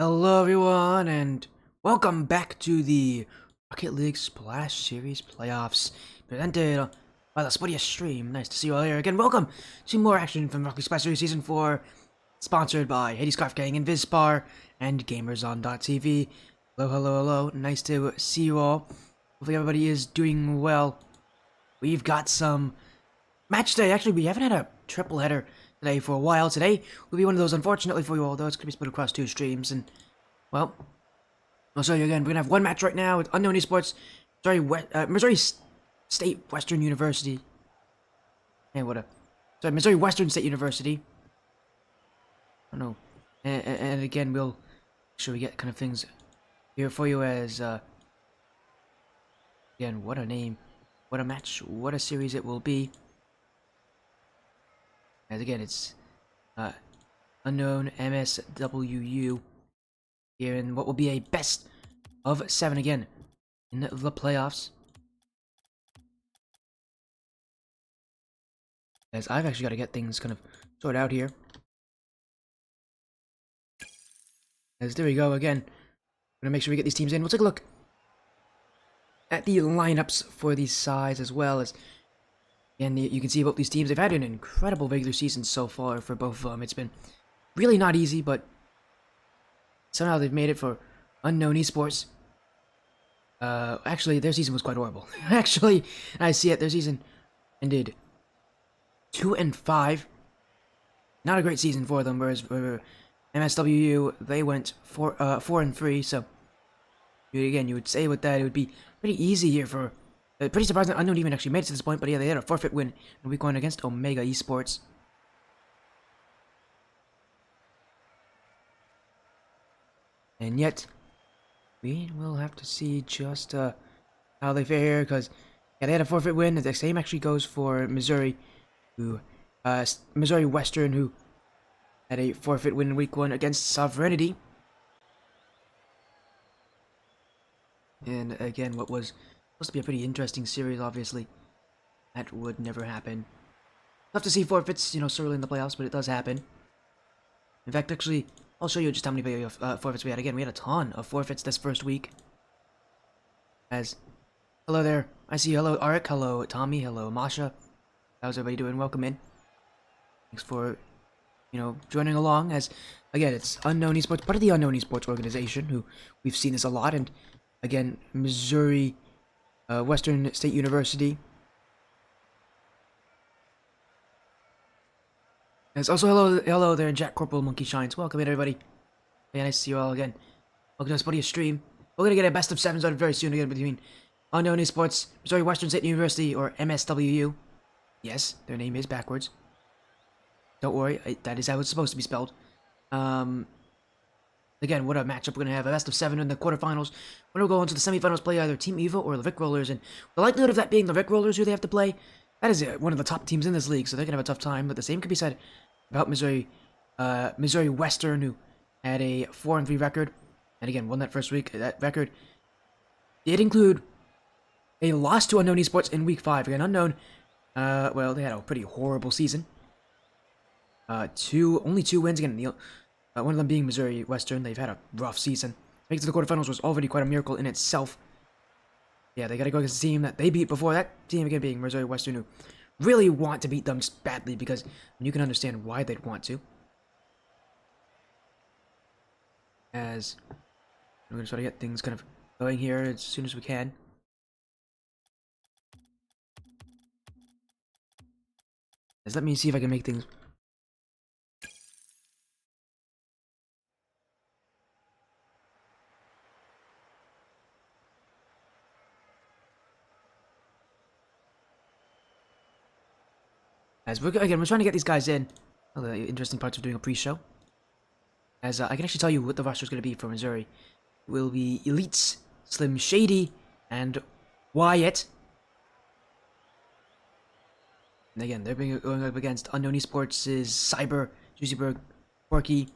Hello everyone and welcome back to the Rocket League Splash Series Playoffs presented by the Spottiest Stream. Nice to see you all here again. Welcome to more action from Rocket League Splash Series Season 4, sponsored by Hades Scarf Gang and Vizpar and GamersOn.tv. Hello. Nice to see you all. Hopefully everybody is doing well. We've got some match today. Actually, we haven't had a triple header today for a while. Today will be one of those, unfortunately for you all, though it's going to be split across two streams. And, well, I'll show you again. We're going to have one match right now with Unknown Esports, Missouri State Western University. Hey, Missouri Western State University. I don't know. And again, we'll make sure we get kind of things here for you as, again, what a name, what a match, what a series it will be. As again, it's Unknown MSWU here in what will be a best of 7 again in the playoffs. As I've actually got to get things kind of sorted out here. As there we go again. We're gonna make sure we get these teams in. We'll take a look at the lineups for these sides as well as. And you can see both these teams, they've had an incredible regular season so far for both of them. It's been really not easy, but somehow they've made it for Unknown Esports. Actually, their season was quite horrible. Actually, I see it, their season ended 2-5. Not a great season for them, whereas for MSWU, they went 4-3, so again, you would say with that, it would be pretty easy here for. Pretty surprising, Unknown even actually made it to this point, but yeah, they had a forfeit win in week 1 against Omega Esports. And yet, we will have to see just how they fare here, because yeah, they had a forfeit win. The same actually goes for Missouri, Missouri Western, who had a forfeit win in week 1 against Sovereignty. And again, what was supposed to be a pretty interesting series, obviously, that would never happen. Tough to see forfeits, so early in the playoffs, but it does happen. In fact, actually, I'll show you just how many forfeits we had. Again, we had a ton of forfeits this first week. Hello there. I see. Hello, Arik. Hello, Tommy. Hello, Masha. How's everybody doing? Welcome in. Thanks for, joining along. As again, it's Unknown Esports, part of the Unknown Esports organization, who we've seen this a lot. And again, Missouri Western State University. As also hello there, Jack Corporal Monkey Shines. Welcome in, everybody. Yeah, nice to see you all again. Welcome to Spottiest Stream. We're gonna get a best of 7 started very soon again between Unknown Esports, Missouri Western State University, or MSWU. Yes, their name is backwards. Don't worry, that is how it's supposed to be spelled. Again, what a matchup we're gonna have. A best of 7 in the quarterfinals. We're gonna go into the semifinals, play either Team Evo or the Vic Rollers, and the likelihood of that being the Vic Rollers who they have to play, that is one of the top teams in this league, so they're gonna have a tough time. But the same could be said about Missouri Western, who had a 4-3 record, and again won that first week. That record did include a loss to Unknown Esports in week 5. Again, Unknown, well, they had a pretty horrible season. Only 2 wins again. One of them being Missouri Western. They've had a rough season. Making it to the quarterfinals was already quite a miracle in itself. Yeah, they gotta go against the team that they beat before. That team again being Missouri Western, who really want to beat them badly, because you can understand why they'd want to. As we're gonna try to get things kind of going here as soon as we can. As let me see if I can make things. As we're trying to get these guys in. One of the interesting parts of doing a pre-show. As I can actually tell you what the roster is going to be for Missouri. It will be Elites, Slim Shady, and Wyatt. And again, they're going up against Unknown Esports' Cyber, Juicyberg, Porky.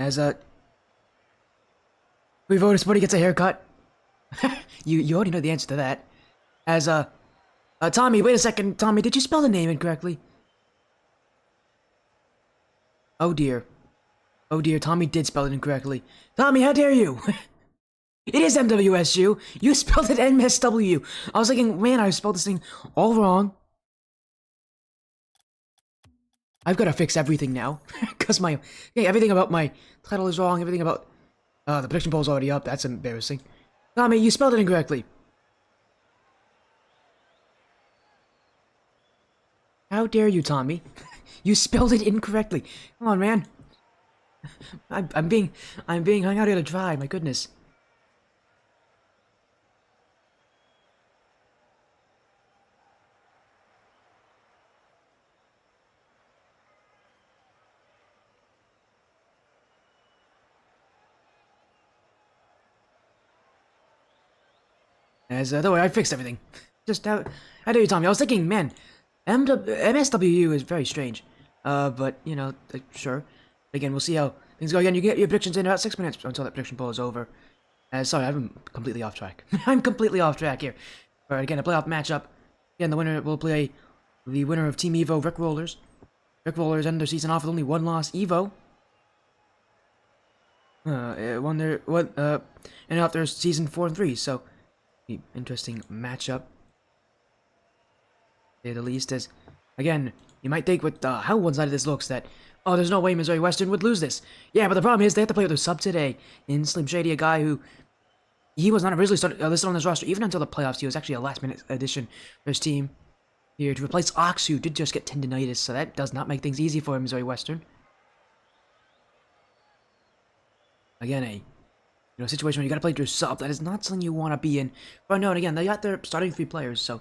As we voted Sporty gets a haircut. you already know the answer to that. As Tommy, wait a second, Tommy, did you spell the name incorrectly? Oh dear. Oh dear, Tommy did spell it incorrectly. Tommy, how dare you? It is MWSU. You spelled it MSW. I was thinking, man, I spelled this thing all wrong. I've got to fix everything now. Because everything about my title is wrong. Everything about, the prediction poll's already up. That's embarrassing. Tommy, you spelled it incorrectly. How dare you, Tommy? You spelled it incorrectly. Come on, man. I'm being hung out here to dry. My goodness. Don't worry, I fixed everything. Just how dare you, Tommy? I was thinking, man, MSWU is very strange. But you know, sure. Again, we'll see how things go. Again, you get your predictions in about 6 minutes until that prediction poll is over. Sorry, I'm completely off track. I'm completely off track here. All right, again, a playoff matchup. Again, the winner will play the winner of Team Evo, Rick Rollers. Rick Rollers end their season off with only one loss. Evo and out their season 4-3. So, interesting matchup. To say the least, as again, you might think with how one-sided this looks that, oh, there's no way Missouri Western would lose this. Yeah, but the problem is they have to play with their sub today in Slim Shady, a guy who he was not originally listed on this roster even until the playoffs. He was actually a last-minute addition for his team here to replace Ox, who did just get tendonitis, so that does not make things easy for Missouri Western. Again, a situation where you got to play your sub. That is not something you want to be in. But no, and again, they got their starting 3 players, so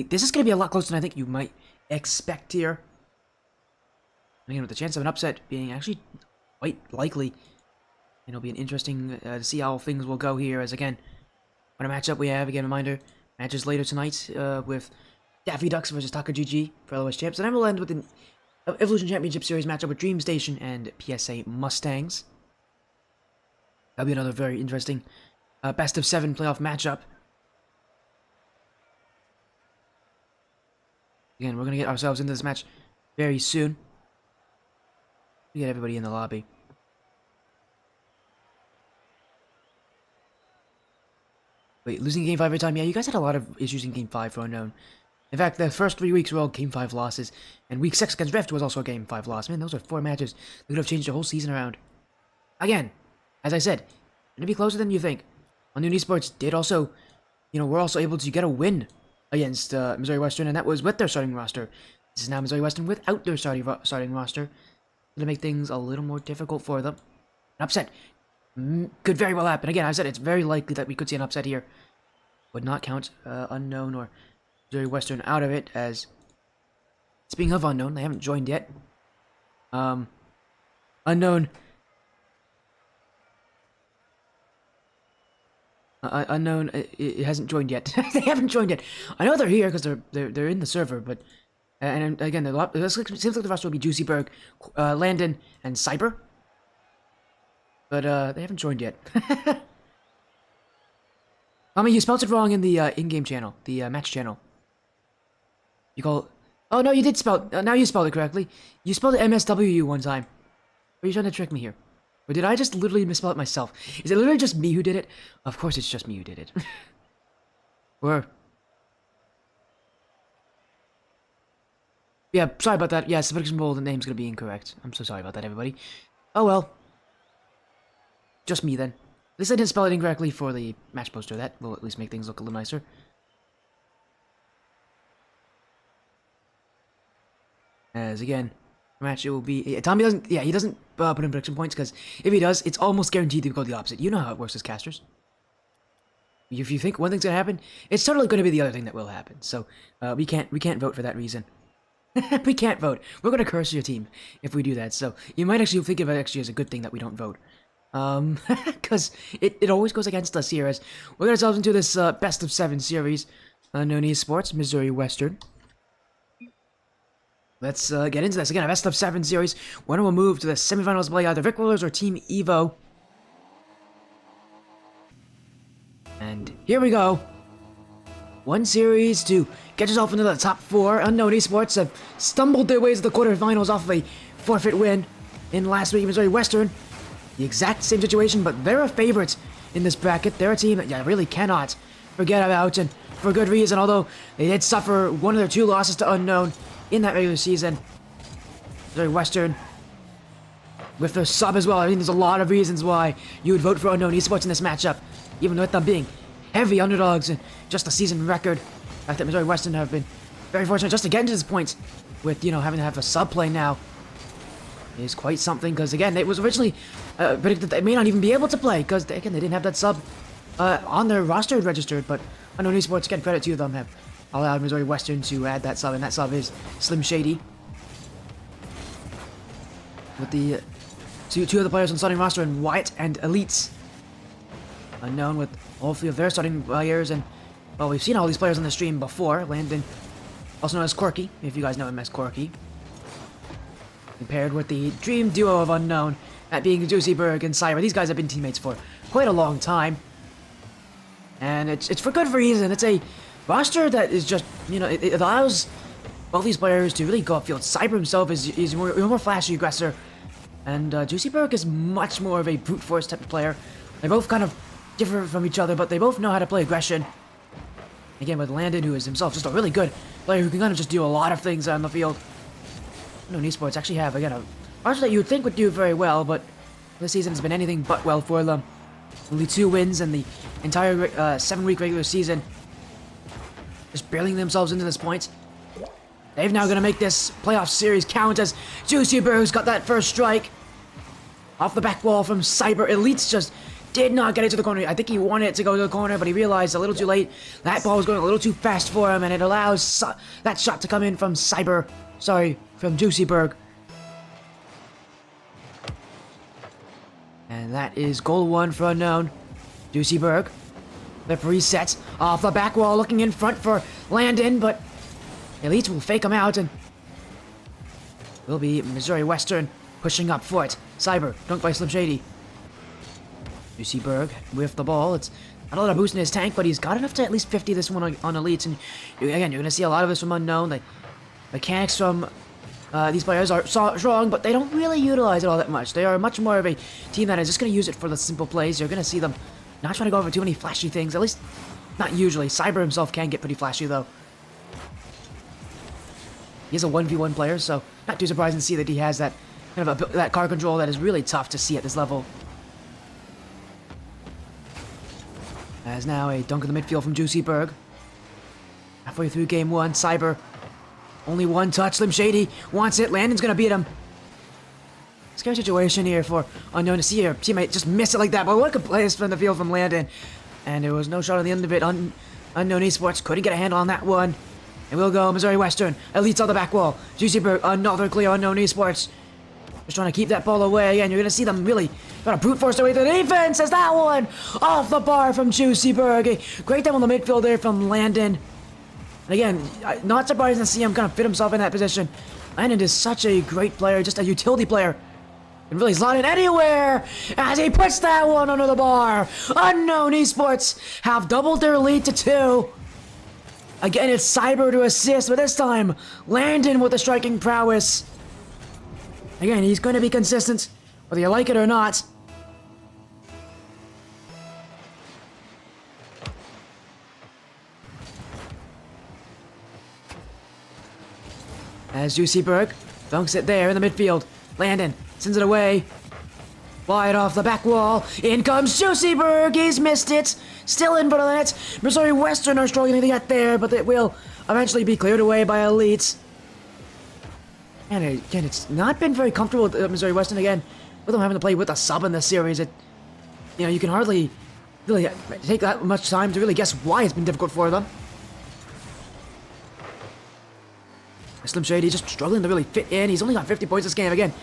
this is going to be a lot closer than I think you might expect here. And again, with the chance of an upset being actually quite likely, it'll be an interesting to see how things will go here. As again, what a matchup we have. Again, reminder, matches later tonight with Daffy Ducks versus Taka GG for LOS champs. And then we'll end with an Evolution Championship Series matchup with Dream Station and PSA Mustangs. That'll be another very interesting best of 7 playoff matchup. Again, we're going to get ourselves into this match very soon. We get everybody in the lobby. Wait, losing Game 5 every time? Yeah, you guys had a lot of issues in Game 5 for Unknown. In fact, the first 3 weeks were all Game 5 losses. And Week 6 against Rift was also a Game 5 loss. Man, those are 4 matches that could have changed the whole season around. Again, as I said, going to be closer than you think. Unknown Esports did also, we're also able to get a win against Missouri Western, and that was with their starting roster. This is now Missouri Western without their starting roster. Going to make things a little more difficult for them. An upset could very well happen. Again, I said it's very likely that we could see an upset here. Would not count Unknown or Missouri Western out of it, as speaking of Unknown, they haven't joined yet. Unknown Unknown, it hasn't joined yet. They haven't joined yet. I know they're here because they're in the server, but and again, it seems like the roster will be Juicyberg, Landon, and Cyber. But they haven't joined yet. I mean, you spelled it wrong in the in-game channel, the match channel. You call. Oh no, you did spell. Now you spelled it correctly. You spelled it MSWU one time. Are you trying to trick me here? Or did I just literally misspell it myself? Is it literally just me who did it? Of course it's just me who did it. Or... yeah, sorry about that. Yeah, Submission Bowl, the name's gonna be incorrect. I'm so sorry about that, everybody. Oh well. Just me, then. At least I didn't spell it incorrectly for the match poster. That will at least make things look a little nicer. As, again... match, it will be... Tommy doesn't... yeah, he doesn't put in prediction points, because if he does, it's almost guaranteed to go the opposite. You know how it works as casters. If you think one thing's gonna happen, it's totally gonna be the other thing that will happen. So, we can't vote for that reason. We can't vote. We're gonna curse your team if we do that. So, you might actually think of it actually as a good thing that we don't vote. Because it always goes against us here, as we're gonna ourselves into this best of 7 series. Unknown Esports, Missouri Western. Let's get into this. Again, a best of 7 series. Winner will move to the semifinals to play either Vic Rollers or Team Evo. And here we go. One series to get yourself into the top 4. Unknown Esports have stumbled their ways to the quarterfinals off of a forfeit win in last week. Missouri Western, the exact same situation, but they're a favorite in this bracket. They're a team that you really cannot forget about, and for good reason, although they did suffer one of their 2 losses to Unknown in that regular season. Missouri Western, with their sub as well. I mean, there's a lot of reasons why you would vote for Unknown Esports in this matchup, even with them being heavy underdogs and just a season record. The fact that Missouri Western have been very fortunate just to get into this point with, having to have a sub play now is quite something, because again, it was originally predicted they may not even be able to play, because again, they didn't have that sub on their roster registered, but Unknown Esports, again, credit to them, have allowed Missouri Western to add that sub, and that sub is Slim Shady. With the two other players on the starting roster, and Wyatt and Elites. Unknown with all 3 of their starting players, and, well, we've seen all these players on the stream before. Landon, also known as Corky, if you guys know him as Corky. Paired with the dream duo of Unknown, that being Juicy Berg and Cyber. These guys have been teammates for quite a long time. And it's for good reason. It's a roster that is just, it allows both these players to really go upfield. Cyber himself is more flashy aggressor, and Juicy Berg is much more of a brute force type of player. They both kind of differ from each other, but they both know how to play aggression. Again, with Landon, who is himself just a really good player who can kind of just do a lot of things on the field. Unknown Esports actually have, again, a roster that you would think would do very well, but this season has been anything but well for them. Only 2 wins in the entire 7-week regular season. Just barreling themselves into this point. They've now going to make this playoff series count, as Juicy Berg's got that first strike. Off the back wall from Cyber. Elites just did not get it to the corner. I think he wanted it to go to the corner, but he realized a little too late. That ball was going a little too fast for him, and it allows that shot to come in from Cyber. Sorry, from Juicy Berg. And that is goal 1 for Unknown. Juicy Berg. The reset off the back wall, looking in front for Landon, but Elite will fake him out, and will be Missouri Western pushing up for it. Cyber, dunked by Slim Shady. Juicy Berg with the ball. It's not a lot of boost in his tank, but he's got enough to at least 50 this one on Elites, and again, you're going to see a lot of this from Unknown. The mechanics from these players are strong, but they don't really utilize it all that much. They are much more of a team that is just going to use it for the simple plays. You're going to see them not trying to go over too many flashy things, at least not usually. Cyber himself can get pretty flashy, though. He's a 1v1 player, so not too surprising to see that he has that kind of that card control that is really tough to see at this level. As now a dunk in the midfield from Juicy Berg. Halfway through game 1, Cyber, only 1 touch. Slim Shady wants it. Landon's gonna beat him. Scary situation here for Unknown to see your teammate just miss it like that, but what good plays from the field from Landon. And there was no shot on the end of it. Unknown Esports couldn't get a handle on that one. And we'll go Missouri Western. Elites on the back wall. Juicy Berg, another clear. Unknown Esports just trying to keep that ball away. Again, you're going to see them really try to brute force their way through the defense as that one off the bar from Juicy Berg. A great time on the midfield there from Landon. And again, not surprising to see him kind of fit himself in that position. Landon is such a great player, just a utility player. Can really slot in anywhere as he puts that one under the bar. Unknown Esports have doubled their lead to 2. Again, it's Cyber to assist, but this time, Landon with the striking prowess. Again, he's going to be consistent, whether you like it or not. As Juicy Berg dunks it there in the midfield. Landon sends it away. Wide off the back wall. In comes Juicy Berg. He's missed it. Still in front of the net. Missouri Western are struggling to get there, but it will eventually be cleared away by Elites. And again, it's not been very comfortable with Missouri Western again, with them having to play with a sub in this series. You can hardly really take that much time to really guess why it's been difficult for them. Slim Shady just struggling to really fit in. He's only got 50 points this game. Again,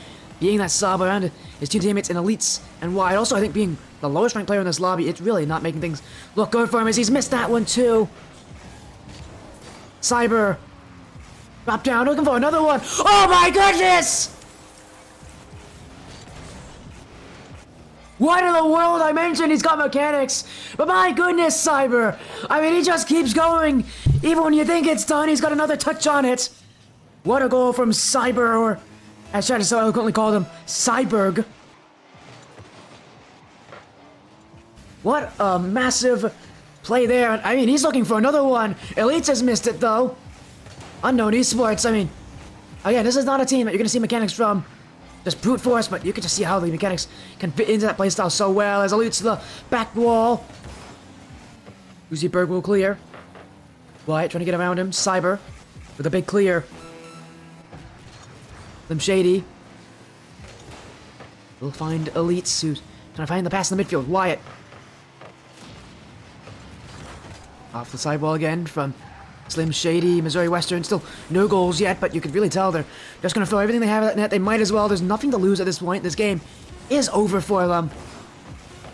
being that sub around his two teammates in Elites and Wide. Also, I think being the lowest ranked player in this lobby, it's really not making things look good for him as he's missed that one too. Cyber Drop down, looking for another one. Oh my goodness! What in the world? I mentioned he's got mechanics, but my goodness, Cyber! I mean, he just keeps going. Even when you think it's done, he's got another touch on it. What a goal from Cyber, or as Chad so eloquently called him, Cyberg. What a massive play there. I mean, he's looking for another one. Elites has missed it, though. Unknown Esports, I mean, again, this is not a team that you're going to see mechanics from. Just brute force, but you can just see how the mechanics can fit into that playstyle so well as Elites to the back wall. Berg will clear. Wyatt trying to get around him. Cyber with a big clear. Slim Shady. We'll find Elites who's trying to find the pass in the midfield. Wyatt. Off the sidewall again from Slim Shady. Missouri Western, still no goals yet, but you could really tell they're just going to throw everything they have at that net. They might as well. There's nothing to lose at this point. This game is over for them.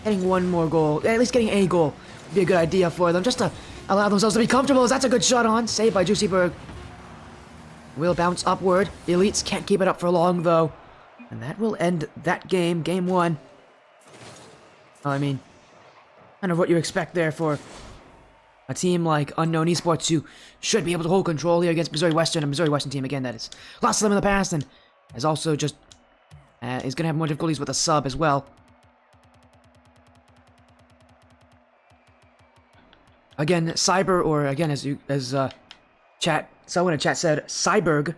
Getting one more goal, at least getting a goal, would be a good idea for them, just to allow themselves to be comfortable. That's a good shot on. Saved by Berg. Will bounce upward. The Elites can't keep it up for long, though. And that will end that game, game one. I mean, kind of what you expect there for a team like Unknown Esports, who should be able to hold control here against Missouri Western, a Missouri Western team, again, that has lost to them in the past, and is also just, is going to have more difficulties with a sub as well. Again, Cyber, or again, someone in chat said, Cyberg.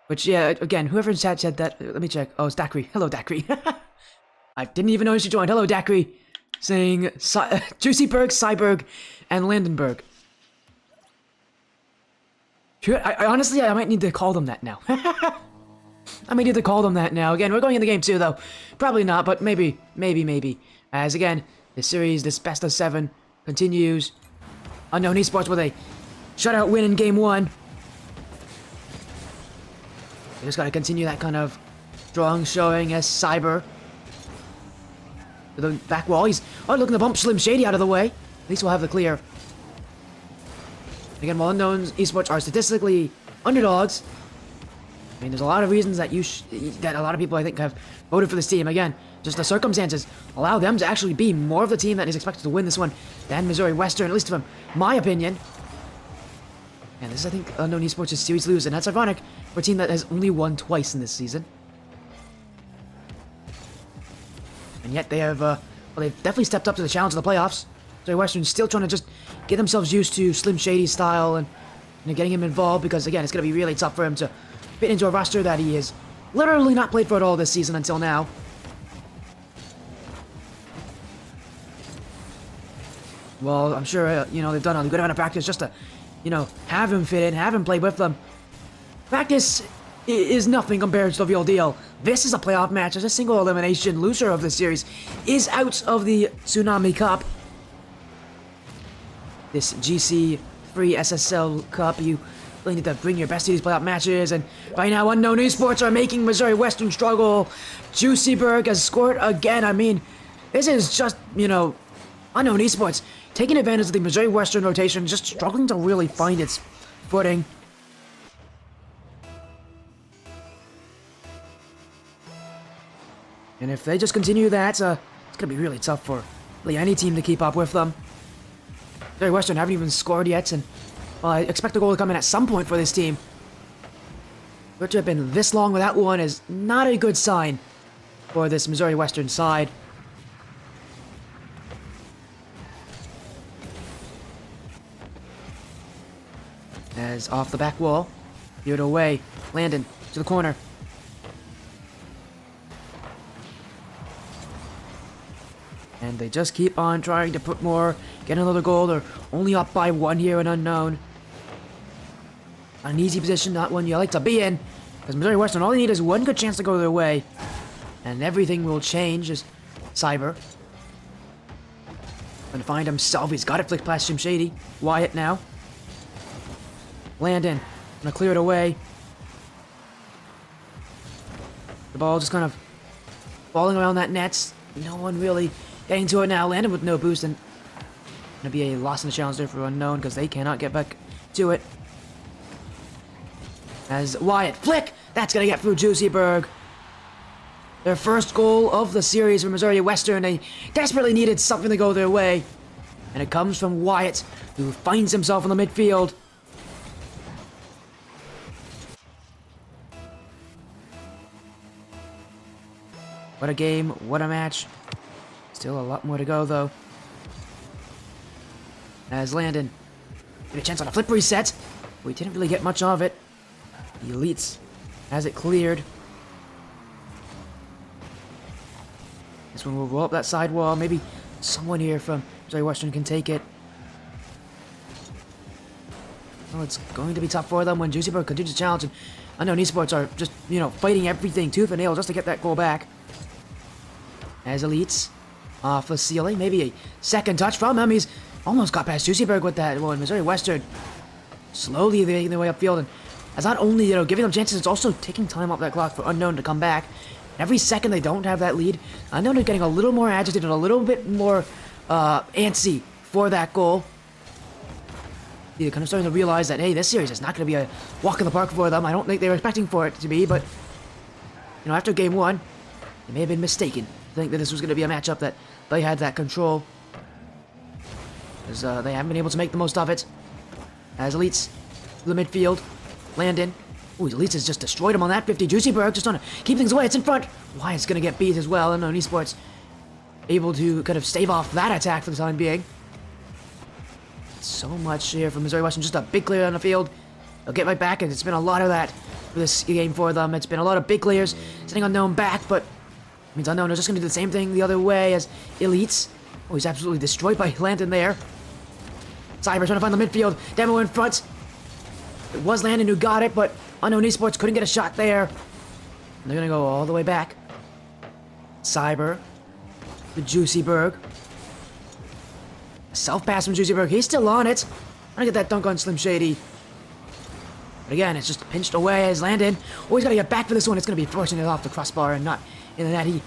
Which, yeah, again, whoever in chat said that, let me check. Oh, it's Dakri. Hello, Dakri. I didn't even notice you joined. Hello, Dakri. Saying Juicyberg, Cyberg, and Landenberg. I honestly, I might need to call them that now. I might need to call them that now. Again, we're going in the game too, though. Probably not, but maybe. As again, this series, this best of 7, continues. Unknown Esports with a shutout win in game 1. We just gotta continue that kind of strong showing as Cyber. The back wall, he's looking to bump Slim Shady out of the way. At least we'll have the clear. Again, while Unknown Esports are statistically underdogs, I mean, there's a lot of reasons that that a lot of people, I think, have voted for this team. Again, just the circumstances allow them to actually be more of the team that is expected to win this one than Missouri Western, at least from my opinion. And this is, I think, Unknown Esports' series lose, and that's ironic for a team that has only won twice in this season. And yet they have, well, they've definitely stepped up to the challenge of the playoffs. Missouri Western still trying to just get themselves used to Slim Shady's style and getting him involved, because again, it's going to be really tough for him to fit into a roster that he has literally not played for at all this season until now. Well, I'm sure, they've done a good amount of practice just to, have him fit in, have him play with them. Practice is nothing compared to the real deal. This is a playoff match. It's a single elimination. Loser of the series is out of the Tsunami Cup. This GC free SSL Cup. You really need to bring your best to these playoff matches. And right now, Unknown Esports are making Missouri Western struggle. Juicyberg has scored again. I mean, this is just, Unknown Esports taking advantage of the Missouri Western rotation, just struggling to really find its footing. And if they just continue that, it's going to be really tough for really any team to keep up with them. Missouri Western haven't even scored yet, and well, I expect a goal to come in at some point for this team. But to have been this long without one is not a good sign for this Missouri Western side. As off the back wall, veered away, Landon to the corner. And they just keep on trying to put more, get another goal. They're only up by 1 here in Unknown. Not an easy position, not one you like to be in. Because Missouri Western, all they need is one good chance to go their way. And everything will change as Cyber. Gonna find himself, he's got it flicked past Jim Shady. Wyatt now. Landon, gonna clear it away. The ball just kind of falling around that net. No one really getting to it now. Landon with no boost, and gonna be a loss in the challenge there for Unknown because they cannot get back to it. As Wyatt flick, that's gonna get through Juicyberg. Their first goal of the series for Missouri Western. They desperately needed something to go their way. And it comes from Wyatt, who finds himself in the midfield. What a game, what a match. Still a lot more to go, though. As Landon get a chance on a flip reset. We didn't really get much of it. The Elites has it cleared. This one will roll up that side wall. Maybe someone here from Missouri Western can take it. Well, it's going to be tough for them when Juicyberg continues to challenge. And I know Esports are just, fighting everything tooth and nail just to get that goal back. As Elites off the ceiling. Maybe a second touch from him. He's almost got past Juicyberg with that one. Missouri Western slowly making their way upfield. And as not only, giving them chances, it's also taking time off that clock for Unknown to come back. Every second they don't have that lead, Unknown is getting a little more agitated, a little bit more antsy for that goal. They're kind of starting to realize that, hey, this series is not going to be a walk in the park for them. I don't think they were expecting for it to be, but, after game one, they may have been mistaken to think that this was going to be a matchup that they had that control. Because they haven't been able to make the most of it. As Elites to the midfield, Landon. Ooh, Elites has just destroyed him on that 50. Juicyberg just trying to keep things away. It's in front. Wyatt's going to get beat as well. And Esports able to kind of stave off that attack for the time being. So much here from Missouri Western. Just a big clear on the field. They'll get right back, and it's been a lot of that for this game for them. It's been a lot of big clears, sending Unknown back, but it means Unknown is just going to do the same thing the other way as Elites. Oh, he's absolutely destroyed by Landon there. Cyber trying to find the midfield. Demo in front. It was Landon who got it, but Unknown Esports couldn't get a shot there. And they're going to go all the way back. Cyber to Juicyberg. Self-pass from Juicyberg. He's still on it. Trying to get that dunk on Slim Shady. But again, it's just pinched away as Landon. Oh, he's got to get back for this one. It's going to be forcing it off the crossbar and not in the net. He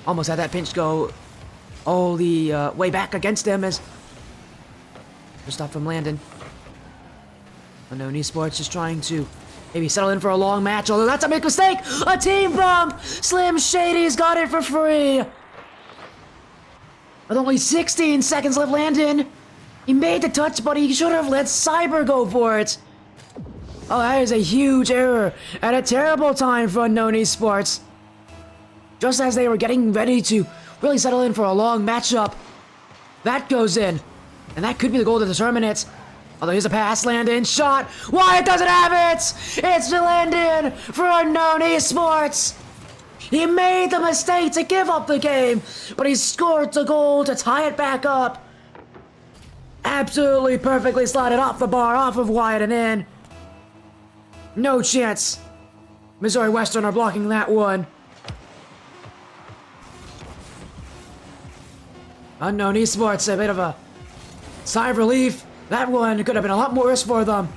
almost had that pinch go all the way back against him as good stop from Landon. Unknown Esports just trying to maybe settle in for a long match, although that's a big mistake! A team bump! Slim Shady's got it for free! With only 16 seconds left, Landon, he made the touch, but he should have let Cyber go for it. Oh, that is a huge error at a terrible time for Unknown Esports. Just as they were getting ready to really settle in for a long matchup, that goes in. And that could be the goal to determine it. Although here's a pass, Landon, shot. Wyatt doesn't have it! It's Landon for Unknown Esports! He made the mistake to give up the game, but he scored the goal to tie it back up. Absolutely perfectly slotted off the bar, off of Wyatt and in. No chance. Missouri Western are blocking that one. Unknown Esports, a bit of a sigh of relief. That one could have been a lot more worse for them.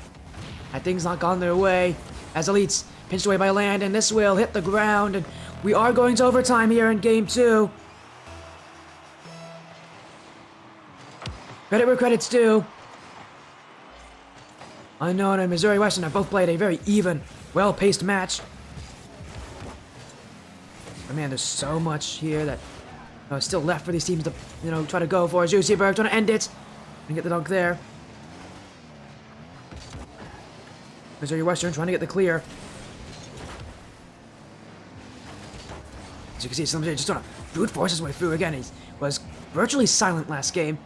Had things not gone their way. As Elites pinched away by Landon, this will hit the ground, and we are going to overtime here in game 2. Credit where credit's due. Unknown and Missouri Western have both played a very even, well-paced match. But man, there's so much here that is still left for these teams to, try to go for. Juicyberg trying to end it and get the dunk there. Missouri Western trying to get the clear. As you can see, somebody just trying to brute force his way through again. He was virtually silent last game.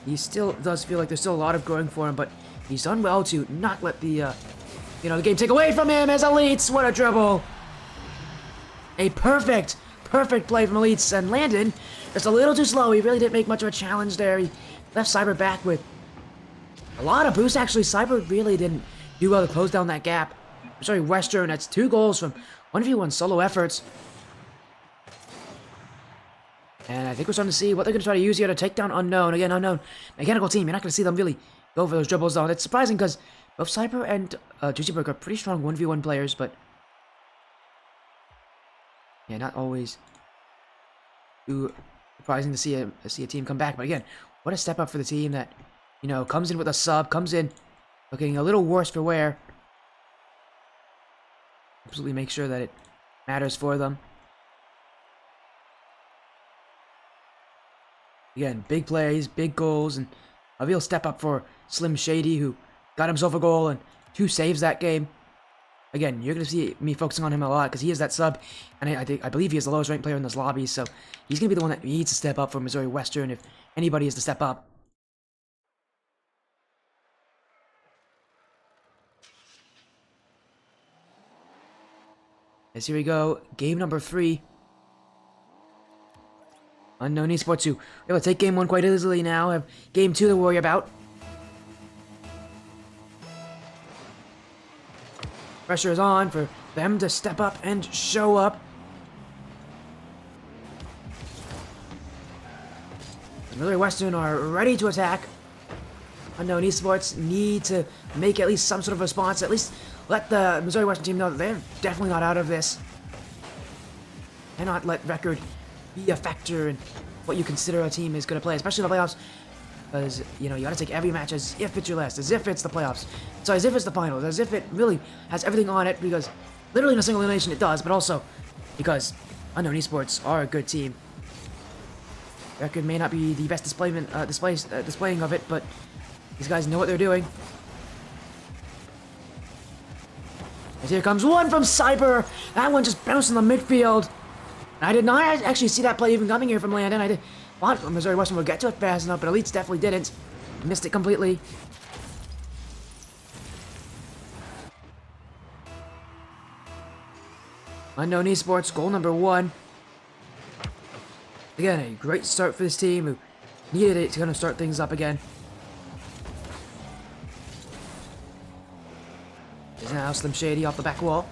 He still does feel like there's still a lot of growing for him, but he's done well to not let the, the game take away from him as Elites. What a dribble. A perfect play from Elites, and Landon just a little too slow. He really didn't make much of a challenge there. He left Cyber back with a lot of boost, actually. Cyber really didn't do well to close down that gap. Sorry, Western, that's 2 goals from 1v1 solo efforts. And I think we're starting to see what they're going to try to use here to take down Unknown. Again, Unknown, mechanical team. You're not going to see them really go for those dribbles, though. It's surprising because both Cyber and Juicyberg are pretty strong 1v1 players, but yeah, not always too surprising to see a team come back. But again, what a step up for the team that, comes in with a sub, comes in looking a little worse for wear. absolutely make sure that it matters for them. Again, big plays, big goals, and a real step up for Slim Shady, who got himself a goal and 2 saves that game. Again, you're going to see me focusing on him a lot because he is that sub, and I believe he is the lowest ranked player in this lobby, so he's going to be the one that needs to step up for Missouri Western if anybody is to step up. As here we go, game number 3. Unknown Esports who able to take game 1 quite easily now, have game 2 to worry about. Pressure is on for them to step up and show up. Missouri Western are ready to attack. Unknown Esports need to make at least some sort of response, at least let the Missouri Western team know that they're definitely not out of this. Cannot let record be a factor in what you consider a team is going to play, especially in the playoffs. Because, you know, you got to take every match as if it's your last, as if it's the playoffs. So as if it's the finals, as if it really has everything on it, because literally in a single elimination it does, but also because Unknown Esports are a good team. Record may not be the best displaying of it, but these guys know what they're doing. As here comes one from Cyber. That one just bounced in the midfield. I did not actually see that play even coming here from Landon. I thought Missouri Western would get to it fast enough, but Elites definitely didn't. Missed it completely. Unknown Esports, goal number 1. Again, a great start for this team who needed it to kind of start things up again. There's now Slim Shady off the back wall.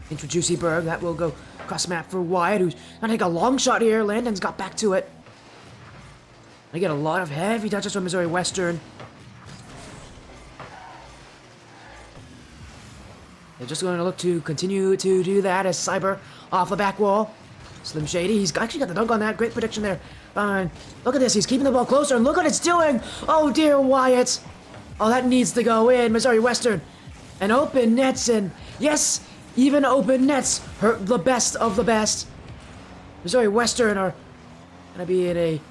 Into Juicy Berg, that will go cross map for Wyatt, who's gonna take a long shot here. Landon's got back to it. They get a lot of heavy touches from Missouri Western. They're just going to look to continue to do that as Cyber off the back wall. Slim Shady, he's actually got the dunk on that. Great prediction there. Fine. Look at this, he's keeping the ball closer, and look what it's doing! Oh dear, Wyatt! Oh, that needs to go in. Missouri Western. And open nets, and yes, even open nets hurt the best of the best. Missouri Western are going to be in a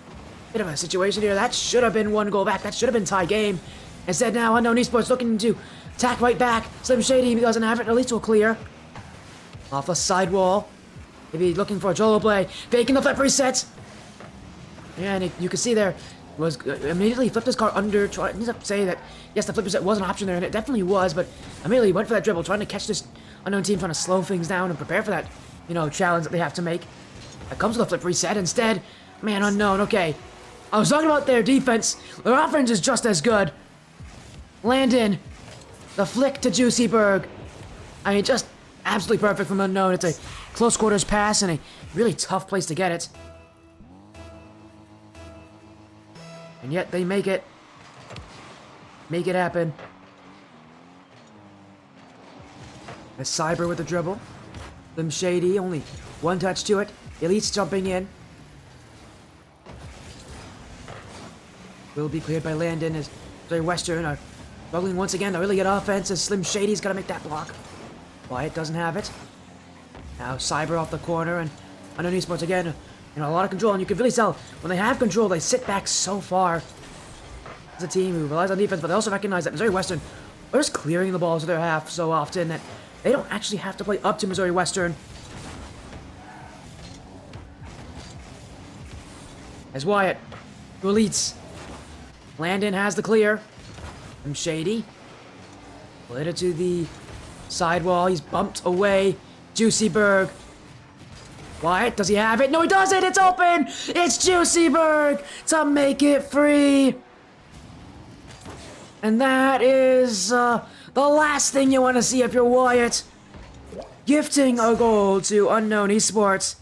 bit of a situation here. That should have been 1 goal back. That should have been tie game. Instead now, Unknown Esports looking to attack right back. Slim Shady doesn't have it. At least will clear. Off the side maybe looking for a Jolo play. Faking the flip reset. And you can see there, was immediately flipped his car under, trying to say that, yes, the flip reset was an option there, and it definitely was, but immediately went for that dribble, trying to catch this Unknown team, trying to slow things down and prepare for that, you know, challenge that they have to make. That comes with a flip reset. Instead, man, Unknown, okay. I was talking about their defense. Their offense is just as good. Landon, the flick to Juicy Berg. I mean, just absolutely perfect from Unknown. It's a close quarters pass and a really tough place to get it. And yet they make it. Make it happen. A Cyber with the dribble. Slim Shady, only 1 touch to it. Elites jumping in. Will be cleared by Landon as Missouri Western are struggling once again to really get offense as Slim Shady's got to make that block. Wyatt doesn't have it. Now Cyber off the corner and Unknown Esports again. You know, a lot of control, and you can really tell when they have control, they sit back so far. It's a team who relies on defense, but they also recognize that Missouri Western are just clearing the balls to their half so often that they don't actually have to play up to Missouri Western. As Wyatt, to Elites. Landon has the clear. From Shady. Put it to the sidewall. He's bumped away. Juicy Berg. Wyatt, does he have it? No, he doesn't! It's open! It's Juicy Berg to make it free! And that is the last thing you want to see if you're Wyatt. Gifting a goal to Unknown Esports.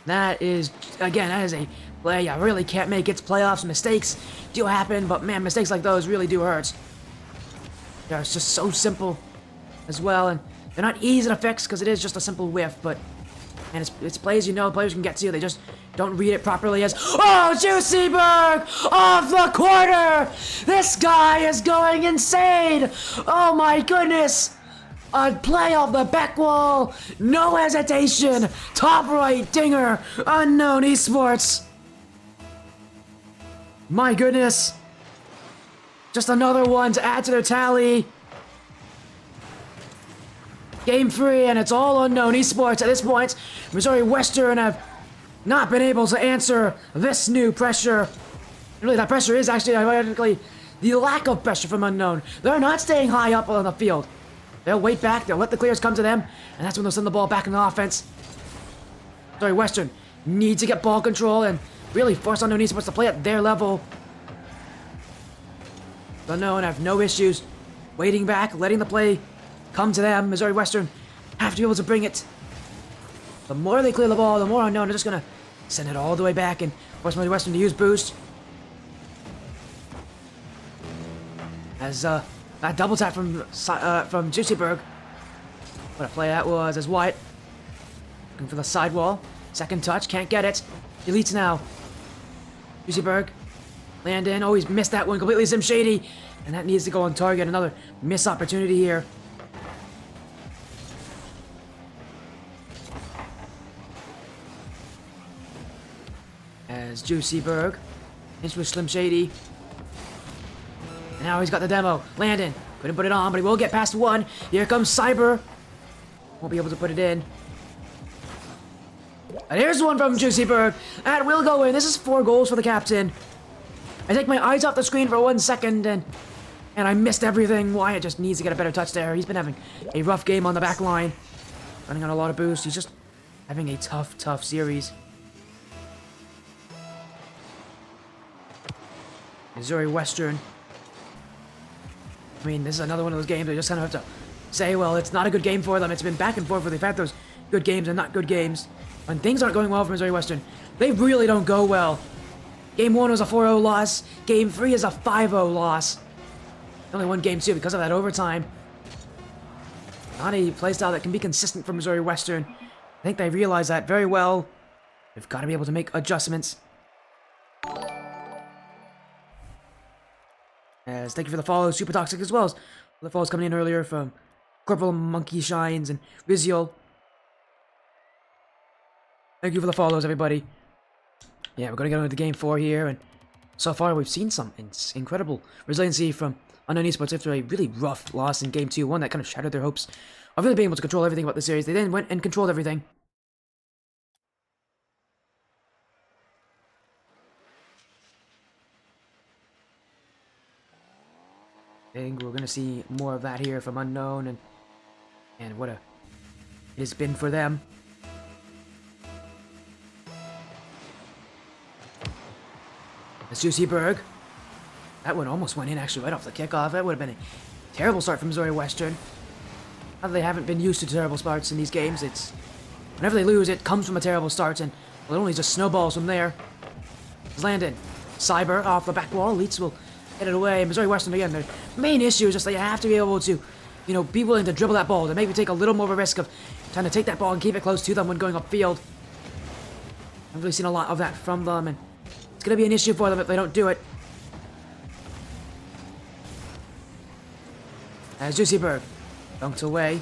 That is, again, that is a play you really can't make. It's playoffs. Mistakes do happen, but man, mistakes like those really do hurt. Yeah, it's just so simple as well, and they're not easy to fix because it is just a simple whiff, but and it's plays you know players can get to. They just don't read it properly as, oh, Juicyberg off the corner! This guy is going insane! Oh my goodness! A play off the back wall, no hesitation, top right dinger, unknown esports. My goodness. Just another one to add to their tally. Game 3, and it's all unknown esports at this point. Missouri Western have not been able to answer this new pressure. Really, that pressure is actually, ironically, the lack of pressure from unknown. They're not staying high up on the field. They'll wait back, they'll let the clears come to them, and that's when they'll send the ball back in the offense. Sorry, Western need to get ball control and really force unknown esports to play at their level. Unknown have no issues waiting back, letting the play come to them. Missouri Western have to be able to bring it. The more they clear the ball, the more unknown are just gonna send it all the way back and force Missouri Western to use boost. As that double tap from Juicyberg. What a play that was, as Wyatt looking for the sidewall. Second touch, can't get it. Elites now. Juicyberg, Landon, oh, he's missed that one completely. Sim Shady, and that needs to go on target. Another miss opportunity here. As Juicyberg hits with Slim Shady. And now he's got the demo. Landon couldn't put it on, but he will get past one. Here comes Cyber. Won't be able to put it in. And here's one from Juicyberg. That will go in. This is 4 goals for the captain. I take my eyes off the screen for 1 second, and I missed everything. Wyatt just needs to get a better touch there. He's been having a rough game on the back line. Running on a lot of boost. He's just having a tough series. Missouri Western. I mean, this is another one of those games I just kind of have to say, well, it's not a good game for them. It's been back and forth where they've had those good games and not good games. When things aren't going well for Missouri Western, they really don't go well. Game 1 was a 4-0 loss. Game 3 is a 5-0 loss. Only won Game 2 because of that overtime. Not a playstyle that can be consistent for Missouri Western. I think they realize that very well. They've got to be able to make adjustments. As thank you for the follow, Super Toxic, as well as the follows coming in earlier from Corporal Monkey Shines and Riziel. Thank you for the follows, everybody. Yeah, we're going to get into Game 4 here, and so far we've seen some incredible resiliency from Unknown Esports after a really rough loss in Game 2, one that kind of shattered their hopes of really being able to control everything about the series. They then went and controlled everything. I think we're going to see more of that here from Unknown, and what it has been for them. That's Juicyberg. That one almost went in actually right off the kickoff. That would have been a terrible start from Missouri Western. Now that they haven't been used to terrible starts in these games, it's whenever they lose, it comes from a terrible start, and well, it only just snowballs from there. It's Landon. Cyber off the back wall. Leets will get it away. Missouri Western, again, their main issue is just that you have to be able to, you know, be willing to dribble that ball, to maybe take a little more of a risk of trying to take that ball and keep it close to them when going upfield. I've really seen a lot of that from them, and it's going to be an issue for them if they don't do it. As Juicyberg dunked away.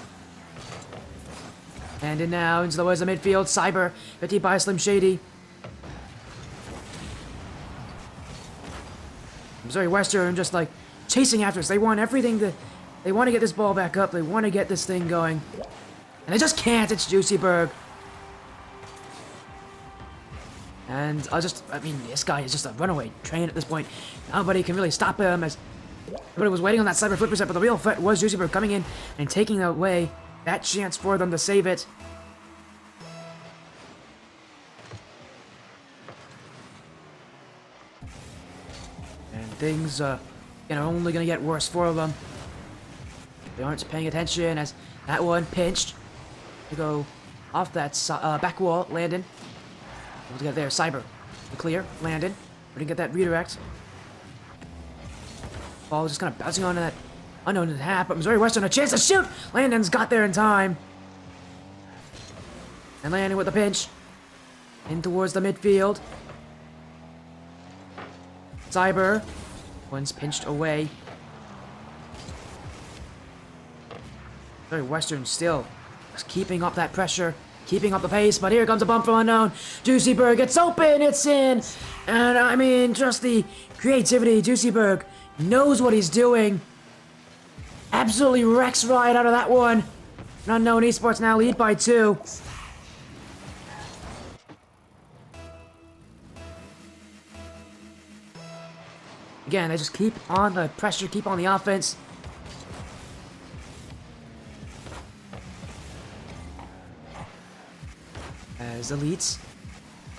And in now into the ways of midfield. Cyber, 50 by Slim Shady. Missouri Western just like chasing after us. They want everything to. They want to get this ball back up. They want to get this thing going. And they just can't. It's Juicyberg. And I mean, this guy is just a runaway train at this point. Nobody can really stop him as everybody was waiting on that Cyber flip reset, but the real threat was Juicyberg coming in and taking away that chance for them to save it. And things, are only going to get worse for them. They aren't paying attention as that one pinched to go off that back wall. Landon able to get there. Cyber to clear. Landon didn't get that redirect. Ball just kind of bouncing onto that unknown half, but Missouri Western a chance to shoot. Landon's got there in time. And Landon with the pinch. In towards the midfield. Cyber. One's pinched away. Very Western still. Just keeping up that pressure. Keeping up the pace, but here comes a bump from unknown. Juicyberg, it's open, it's in! And I mean, just the creativity. Juicyberg knows what he's doing. Absolutely wrecks right out of that one. And Unknown Esports now lead by 2. Again, they just keep on the pressure, keep on the offense. As Elites,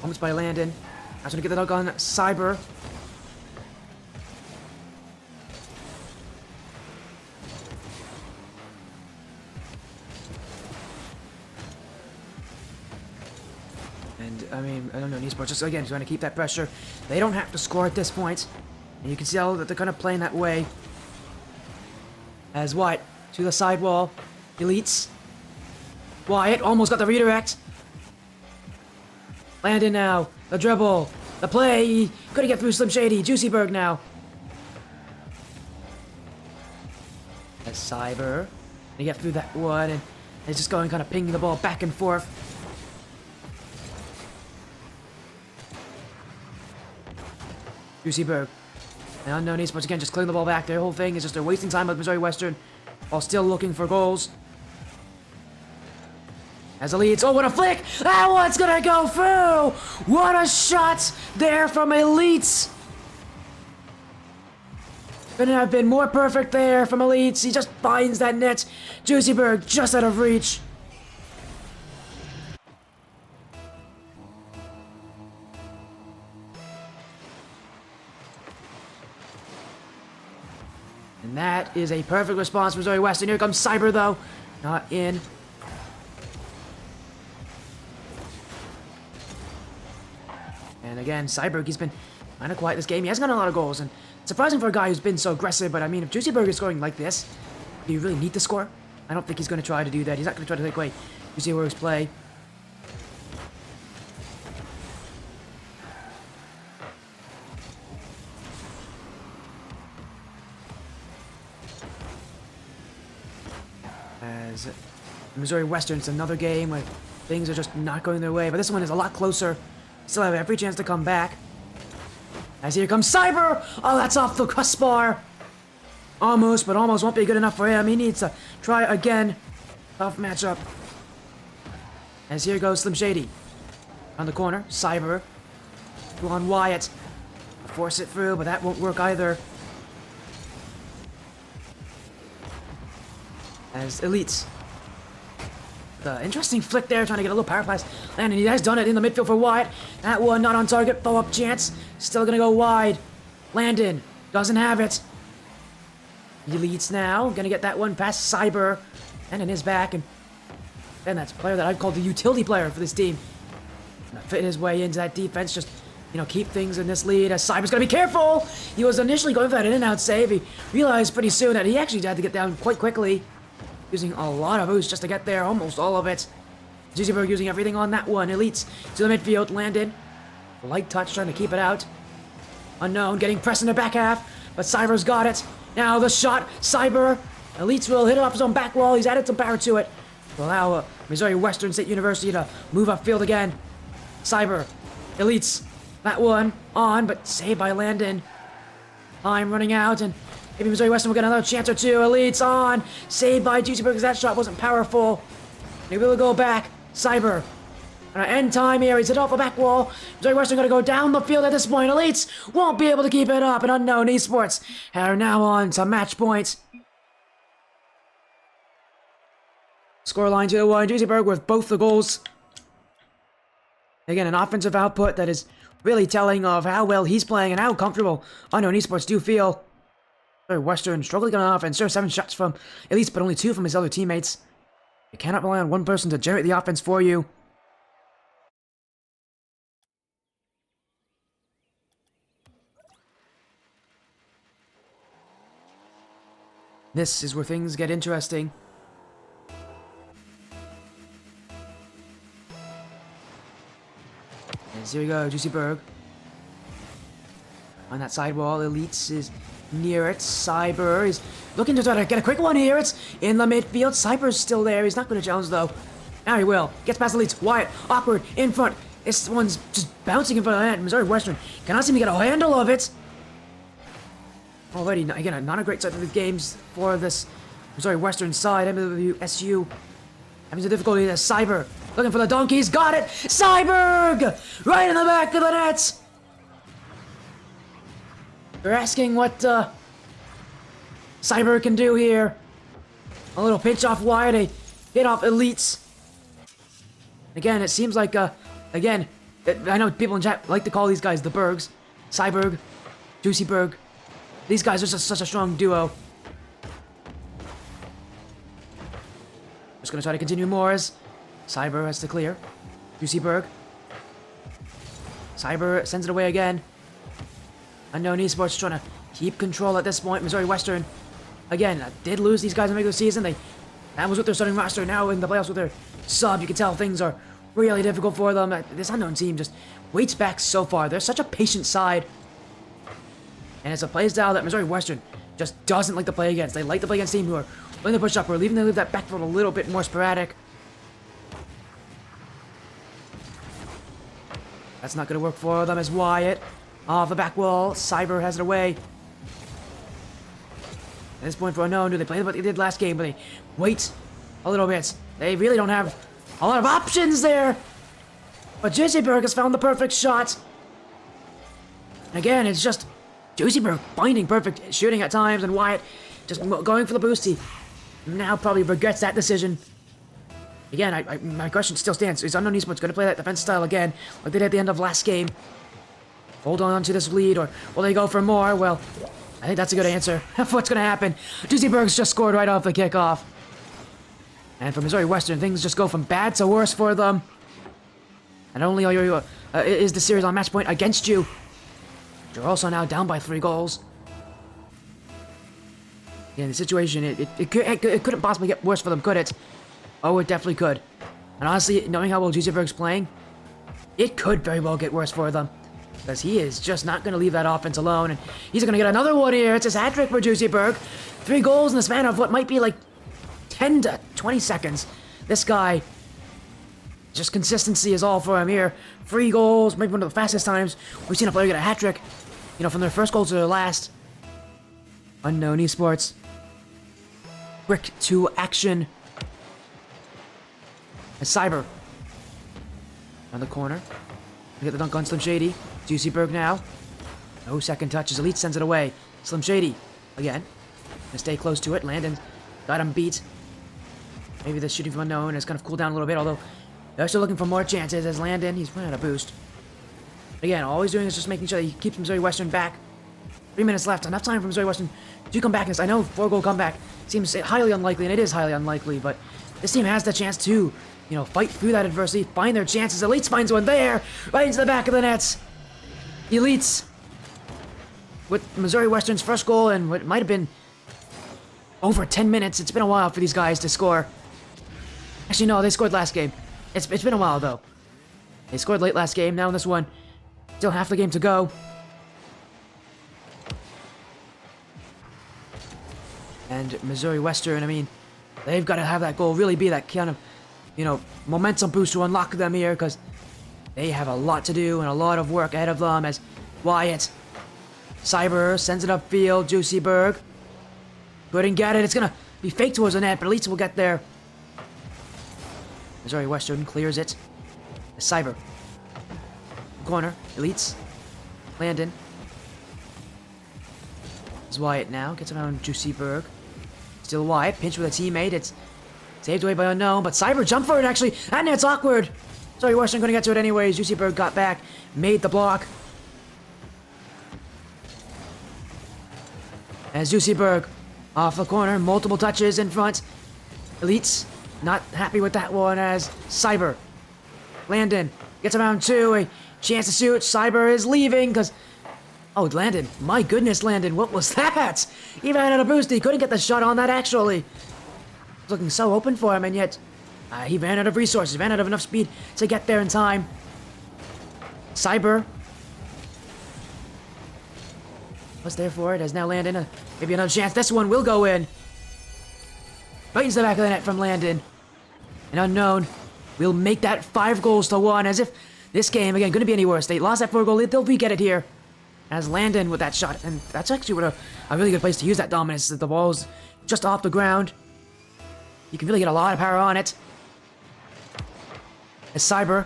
almost by Landon. I was gonna get the dog on Cyber. And I mean, I don't know, Esports just again trying to keep that pressure. They don't have to score at this point. And you can tell that they're kind of playing that way. As Wyatt to the sidewall. Elites. Wyatt almost got the redirect. Landon now. The dribble. The play. He couldn't get through Slim Shady. Juicyberg now. As Cyber. They get through that one and it's just going kind of pinging the ball back and forth. Juicyberg. And Unknown Esports again just clearing the ball back. Their whole thing is just they're wasting time with Missouri Western while still looking for goals. As Elites, oh what a flick! That one's gonna go through! What a shot there from Elites! Couldn't have been more perfect there from Elites. He just finds that net. Juicyberg just out of reach. And that is a perfect response from Missouri Western. Here comes Cyber though. Not in. And again, Cyberg, he's been kind of quiet this game. He hasn't gotten a lot of goals, and it's surprising for a guy who's been so aggressive, but I mean, if Juicyberg is scoring like this, do you really need to score? I don't think he's going to try to do that. He's not going to try to take away Juicyberg's play. As Missouri Western's another game where things are just not going their way, but this one is a lot closer. Still have every chance to come back. As here comes Cyber! Oh, that's off the crossbar! Almost, but almost won't be good enough for him. He needs to try again. Tough matchup. As here goes Slim Shady. On the corner, Cyber. Go on Wyatt. Force it through, but that won't work either. As Elites. The interesting flick there, trying to get a little power pass. And he has done it in the midfield for Wyatt. That one not on target, follow-up chance. Still gonna go wide. Landon doesn't have it. He leads now, gonna get that one past Cyber. And in his back, and that's a player that I'd call the utility player for this team. Gonna fit his way into that defense, just, you know, keep things in this lead as Cyber's gonna be careful! He was initially going for that in-and-out save. He realized pretty soon that he actually had to get down quite quickly. Using a lot of boost just to get there, almost all of it. Juicyberg using everything on that one. Elites to the midfield, Landon. Light touch, trying to keep it out. Unknown, getting pressed in the back half, but Cyber's got it. Now the shot, Cyber. Elites will hit it off his own back wall. He's added some power to it to allow Missouri Western State University to move upfield again. Cyber, Elites, that one on, but saved by Landon. Time running out, and maybe Missouri Western will get another chance or two. Elites on. Saved by Juicyberg because that shot wasn't powerful. Maybe we'll go back. Cyber. Gonna end time here. He's hit off the back wall. Missouri Western gonna go down the field at this point. Elites won't be able to keep it up. And Unknown Esports are now on to match point. Scoreline 2-1. Juicyberg with both the goals. Again, an offensive output that is really telling of how well he's playing and how comfortable Unknown Esports do feel. Western struggling on offense. There are 7 shots from Elites, but only 2 from his other teammates. You cannot rely on one person to generate the offense for you. This is where things get interesting. Here we go, Juicy Berg. On that sidewall, Elites is near it. Cyber is looking to try to get a quick one here. It's in the midfield. Cyber's still there. He's not going to challenge, though. Now he will. Gets past Elites. Wyatt, awkward, in front. This one's just bouncing in front of the net. Missouri Western cannot seem to get a handle of it. Already, again, not a great start to the games for this Missouri Western side. MWSU having some difficulty there. Cyber looking for the donkeys. Got it. Cyberg right in the back of the net. They're asking what Cyber can do here. A little pinch off Wyatt. A hit off Elites. Again, it seems like again, I know people in chat like to call these guys the Bergs. Cyberg, Juicy Berg. These guys are just such a strong duo. Just gonna try to continue more as Cyber has to clear. Juicy Berg. Cyber sends it away again. Unknown Esports trying to keep control at this point. Missouri Western, again, did lose these guys in the regular season. That was with their starting roster. Now in the playoffs with their sub, you can tell things are really difficult for them. This unknown team just waits back so far. They're such a patient side. And it's a play style that Missouri Western just doesn't like to play against. They like to play against teams who are willing to push up or leave that backfield a little bit more sporadic. That's not going to work for them as Wyatt. Off the back wall, Cyber has it away. At this point for Unknown, do they play what they did last game, but they wait a little bit. They really don't have a lot of options there. But Juicyberg has found the perfect shot. Again, it's just Juicyberg finding perfect shooting at times, and Wyatt just going for the boost. He now probably regrets that decision. Again, my question still stands. Is Unknown Esports going to play that defense style again, like they did at the end of last game? Hold on to this lead, or will they go for more? Well, I think that's a good answer. What's going to happen? Juicyberg's just scored right off the kickoff. And for Missouri Western, things just go from bad to worse for them. And only is the series on match point against you. You're also now down by 3 goals. Yeah, the situation, it couldn't possibly get worse for them, could it? Oh, it definitely could. And honestly, knowing how well Juicyberg's playing, it could very well get worse for them. Because he is just not going to leave that offense alone. And he's going to get another one here. It's his hat trick for Juicyberg. 3 goals in the span of what might be like 10 to 20 seconds. This guy, just consistency is all for him here. 3 goals, maybe one of the fastest times we've seen a player get a hat trick. You know, from their first goal to their last. Unknown Esports. Quick to action. As Cyber on the corner. Get the dunk on Slim Shady. Juicyberg now. No second touch as Elite sends it away. Slim Shady again. Gonna stay close to it. Landon got him beat. Maybe the shooting from Unknown has kind of cooled down a little bit, although they're still looking for more chances as Landon, he's running out of boost. Again, all he's doing is just making sure that he keeps Missouri Western back. 3 minutes left. Enough time for Missouri Western to come back in this. I know 4-goal comeback seems highly unlikely, and it is highly unlikely, but this team has the chance to, you know, fight through that adversity, find their chances. Elites finds one there, right into the back of the nets. Elites, with Missouri Western's first goal and what might have been over 10 minutes. It's been a while for these guys to score. Actually, no, they scored last game. It's been a while, though. They scored late last game. Now in this one, still half the game to go. And Missouri Western, I mean, they've got to have that goal really be that kind of, you know, momentum boost to unlock them here, because they have a lot to do and a lot of work ahead of them as Wyatt. Cyber sends it upfield. Juicyberg couldn't get it. It's going to be fake towards the net, but at least we'll get there. Missouri Western clears it. Cyber. Corner. Elites. Landon. It's Wyatt now. Gets around Juicyberg. Still Wyatt. Pinch with a teammate. It's saved away by Unknown, but Cyber jumped for it actually. And it's awkward. Sorry, Western going to get to it anyways. Juicyberg got back. Made the block. As Juicyberg off the corner. Multiple touches in front. Elites not happy with that one as Cyber. Landon gets around 2. A chance to shoot. Cyber is leaving because... Oh, Landon. My goodness, Landon. What was that? He ran out of boost. He couldn't get the shot on that, actually. It was looking so open for him, and yet he ran out of resources. Ran out of enough speed to get there in time. Cyber was there for it, has now Landon. Maybe another chance. This one will go in. Right into the back of the net from Landon. An unknown will make that 5-1, as if this game, again, couldn't be any worse. They lost that 4-goal lead. They'll re-get it here. As Landon with that shot. And that's actually what a really good place to use that dominance. The ball's just off the ground. You can really get a lot of power on it. As Cyber.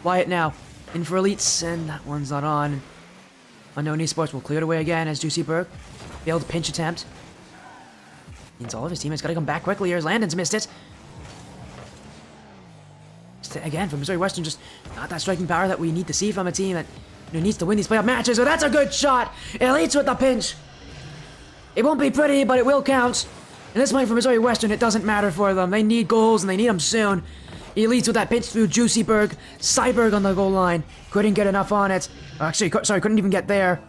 Wyatt now. In for elites, and that one's not on. Unknown Esports will clear it away again as Juicy Berg failed pinch attempt. Means all of his teammates gotta come back quickly here as Landon's missed it. Again, from Missouri Western, just not that striking power that we need to see from a team that needs to win these playoff matches. So that's a good shot. Elites with the pinch. It won't be pretty, but it will count. And this point for Missouri Western, it doesn't matter for them. They need goals, and they need them soon. Elites with that pinch through Juicyberg. Cyberg on the goal line. Couldn't get enough on it. Actually, sorry, couldn't even get there.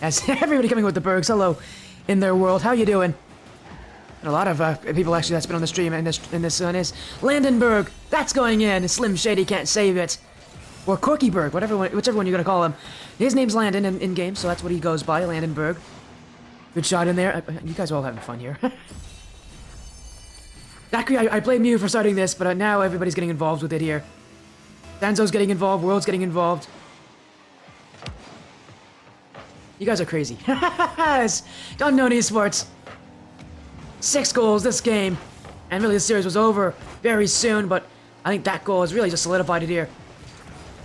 As everybody coming with the Bergs, hello, in their world. How you doing? And a lot of people actually that's been on the stream in this one is Landenberg. That's going in. Slim Shady can't save it. Or Corkyberg, whichever one you're gonna call him. His name's Landon in game, so that's what he goes by, Landenberg. Good shot in there. You guys are all having fun here. Zachary, I blame you for starting this, but now everybody's getting involved with it here. Danzo's getting involved, World's getting involved. You guys are crazy. Unknown Esports. 6 goals this game. And really, this series was over very soon, but I think that goal has really just solidified it here.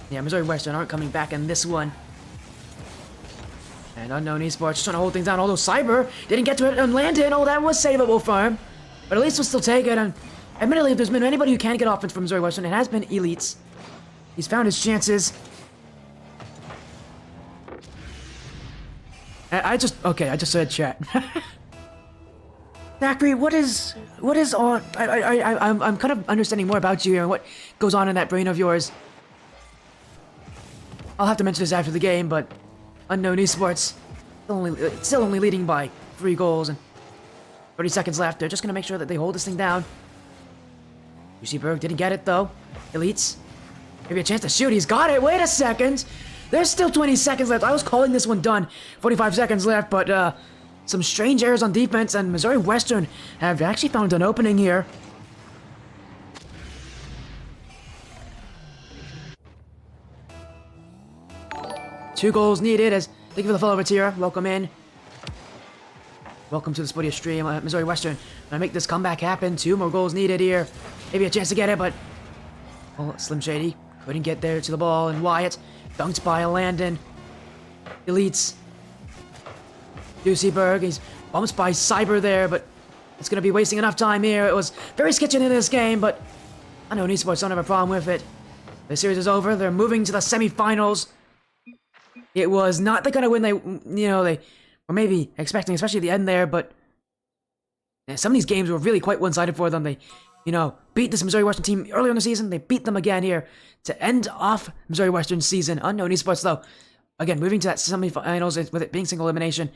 Yeah, Missouri Western aren't coming back in this one. And Unknown Esports just trying to hold things down. Although Cyber didn't get to it on Landon. Oh, that was savable for him. But at least we'll still take it. And admittedly, if there's been anybody who can get offense from Missouri Western, it has been Elites. He's found his chances. I just said chat. Zachary, what is on? I'm kind of understanding more about you and what goes on in that brain of yours. I'll have to mention this after the game, but Unknown Esports still only leading by 3 goals and 30 seconds left. They're just gonna make sure that they hold this thing down. Berg didn't get it though. Elites, maybe a chance to shoot. He's got it. Wait a second. There's still 20 seconds left. I was calling this one done. 45 seconds left, but some strange errors on defense, and Missouri Western have actually found an opening here. Two goals needed as thank you for the follow, Matira. Welcome in. Welcome to the Spodia stream. Missouri Western gonna make this comeback happen. 2 more goals needed here. Maybe a chance to get it, but well, Slim Shady couldn't get there to the ball, and Wyatt dunked by Landon. Elites. Duceyberg, he's bumped by Cyber there, but it's gonna be wasting enough time here. It was very sketchy in this game, but I know Esports don't have a problem with it. The series is over. They're moving to the semifinals. It was not the kind of win they were maybe expecting, especially at the end there, but some of these games were really quite one-sided for them. They, beat this Missouri Western team earlier in the season. They beat them again here to end off Missouri Western's season. Unknown Esports, though, again, moving to that semifinals with it being single elimination.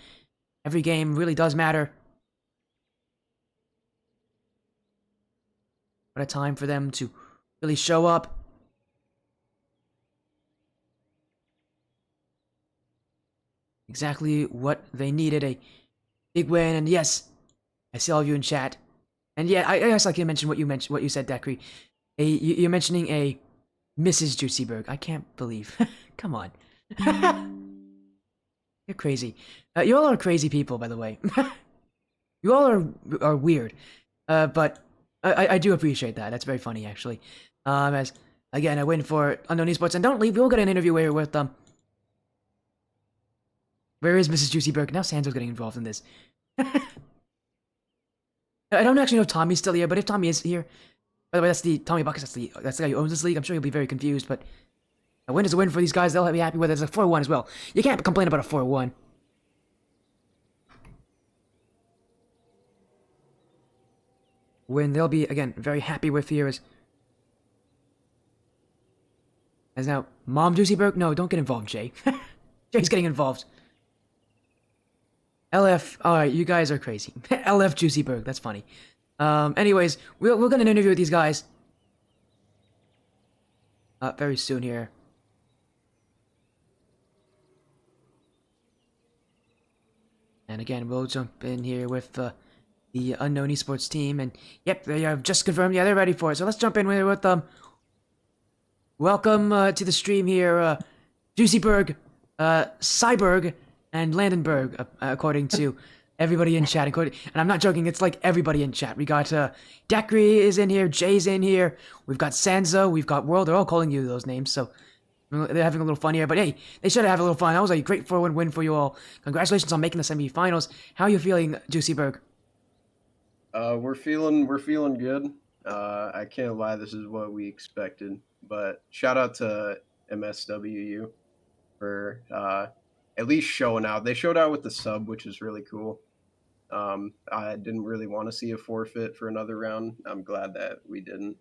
Every game really does matter. What a time for them to really show up. Exactly what they needed, a big win, and yes, I see all of you in chat. And yeah, I also like to mention what you said, Dakri. You're mentioning a Mrs. Juicyberg. I can't believe. Come on. You're crazy. You all are crazy people, by the way. You all are weird. But I do appreciate that. That's very funny, actually. As again, a win for Unknown Esports, and don't leave. We'll get an interview here with them. Where is Mrs. Juicyberg? Now Sanso's getting involved in this. I don't actually know if Tommy's still here, but if Tommy is here, by the way, that's the Tommy Buckets. That's the guy who owns this league. I'm sure he'll be very confused, but a win is a win for these guys. They'll be happy with it. It's a 4-1 as well. You can't complain about a 4-1. Win they'll be again very happy with here as now Mom Juicyberg. No, don't get involved, Jay. Jay's getting involved. LF. All right, you guys are crazy. LF Juicyberg. That's funny. Anyways, we're gonna interview with these guys very soon here. And again, we'll jump in here with the unknown esports team. And yep, they have just confirmed. Yeah, they're ready for it. So let's jump in with them. Welcome to the stream here, Juicyberg, Cyberg, and Landenberg, according to everybody in chat. And I'm not joking, it's like everybody in chat. We got Dekri is in here, Jay's in here, we've got Sanzo, we've got World. They're all calling you those names, so they're having a little fun here. But hey, they should have a little fun. That was a great 4-1 win for you all. Congratulations on making the semifinals. How are you feeling, Juicyberg? We're feeling good. I can't lie, this is what we expected. But shout out to MSWU for at least showing out. They showed out with the sub, which is really cool. I didn't really want to see a forfeit for another round. I'm glad that we didn't.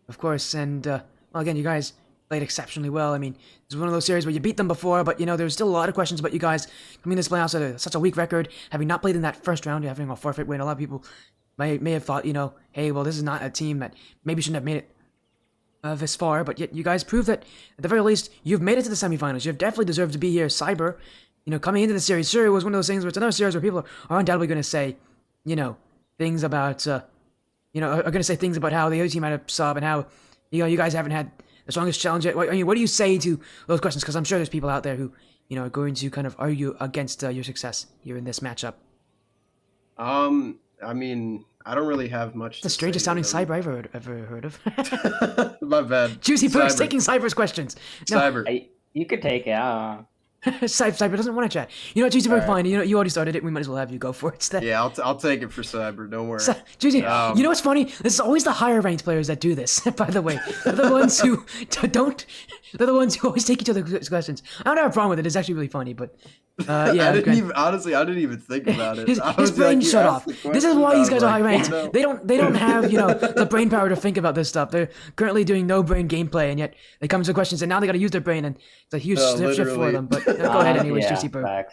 Of course, and well, again, you guys played exceptionally well. I mean, it's one of those series where you beat them before, but you know, there's still a lot of questions about you guys coming to this playoffs at such a weak record, having not played in that first round, having a forfeit win. A lot of people may have thought, you know, hey, well, this is not a team that maybe shouldn't have made it this far, but yet you guys proved that at the very least you've made it to the semifinals. You've definitely deserved to be here. Cyber, you know, coming into the series, sure, it was one of those things where it's another series where people are undoubtedly going to say, you know, things about, are going to say things about how the other team had a sub and how, you know, you guys haven't had the strongest challenge yet. I mean, what do you say to those questions? Because I'm sure there's people out there who, you know, are going to kind of argue against your success here in this matchup. I mean, I don't really have much. The strangest sounding Cyber I've ever heard of. My bad. Juicyberg's taking Cyber's questions. No. Cyber. You could take it. Cyber doesn't want to chat. You know what, Juicyberg, fine. You know, you already started it. We might as well have you go for it instead. Yeah, I'll take it for Cyber. Don't worry. Juicy, you know what's funny? This is always the higher ranked players that do this. By the way, they're the ones who don't. They're the ones who always take each other's questions. I don't have a problem with it. It's actually really funny, but yeah. I didn't even think about it. His brain shut off. This is why these guys are high ranked. No. They don't have, you know, the brain power to think about this stuff. They're currently doing no brain gameplay, and yet they come to questions, and now they got to use their brain, and it's a huge shift for them. But go ahead, anyways, Juicyberg.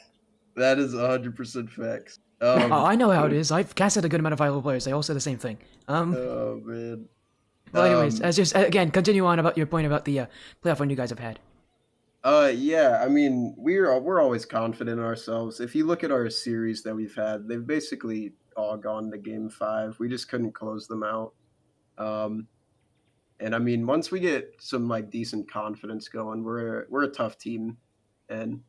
That is 100% facts. Oh, I know how it is. I've casted a good amount of viable players. They all say the same thing. Oh man. Well, anyways, as just again, continue on about your point about the playoff run you guys have had. Yeah, I mean, we're always confident in ourselves. If you look at our series that we've had, they've basically all gone to game 5. We just couldn't close them out. And I mean, once we get some like decent confidence going, we're a tough team, and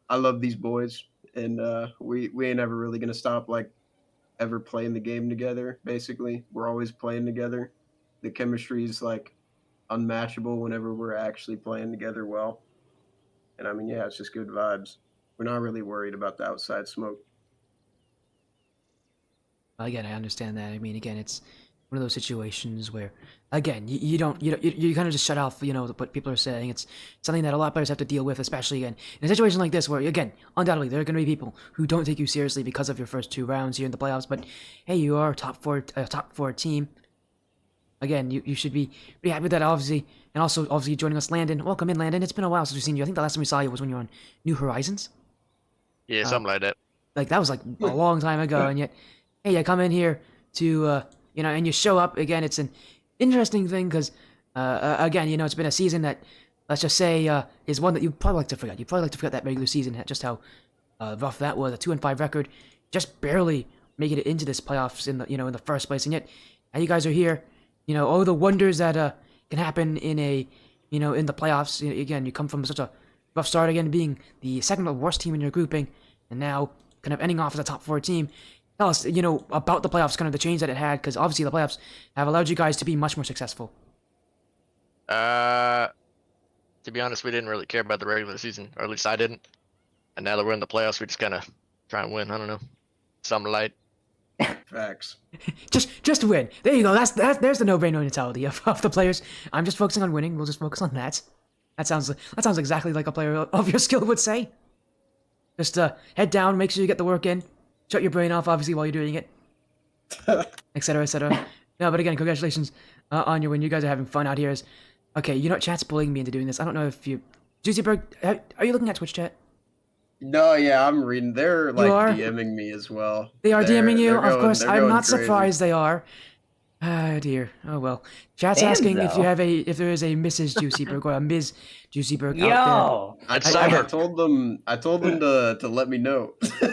I love these boys, and we ain't ever really gonna stop like ever playing the game together. Basically, we're always playing together. The chemistry is like unmatchable whenever we're actually playing together well. And I mean, yeah, it's just good vibes. We're not really worried about the outside smoke. Well, again, I understand that. I mean, again, it's one of those situations where, again, you kind of just shut off, you know, what people are saying. It's something that a lot of players have to deal with, especially in a situation like this, where again, undoubtedly there are going to be people who don't take you seriously because of your first 2 rounds here in the playoffs. But hey, you are a top four team. Again, you should be pretty happy with that, obviously. And also, obviously, joining us, Landon. Welcome in, Landon. It's been a while since we've seen you. I think the last time we saw you was when you were on New Horizons. Yeah, something like that. Like, that was, like, a long time ago. And yet, hey, I come in here to, you know, and you show up. Again, it's an interesting thing because, again, you know, it's been a season that, let's just say, is one that you'd probably like to forget. You'd probably like to forget that regular season, just how rough that was. A 2-5 record, just barely making it into this playoffs in the first place. And yet, now you guys are here. You know, all the wonders that can happen in the playoffs. Again, you come from such a rough start, again, being the second worst team in your grouping, and now kind of ending off as a top 4 team. Tell us, you know, about the playoffs, kind of the change that it had, because obviously the playoffs have allowed you guys to be much more successful. To be honest, we didn't really care about the regular season, or at least I didn't. And now that we're in the playoffs, we just kind of try and win. I don't know, something light. Facts. just win. There you go. There's the no-brainer mentality of the players. I'm just focusing on winning. We'll just focus on that. That sounds exactly like a player of your skill would say. Just head down, make sure you get the work in, shut your brain off, obviously, while you're doing it, etc., etc. No, but again, congratulations on your win. You guys are having fun out here. Okay, you know what? Chat's bullying me into doing this. I don't know if you, Juicyberg, are you looking at Twitch chat? No, yeah, I'm reading. They're like are? DMing me as well. They are DMing you? Of course, They're I'm going not crazy. surprised they are. Ah, dear. Oh, well. Chat's Fans, asking if you though. have if there is a Mrs. Juicyberg or a Ms. Juicyberg out Yo. I It's told, I Cyber. told them to let me know. there.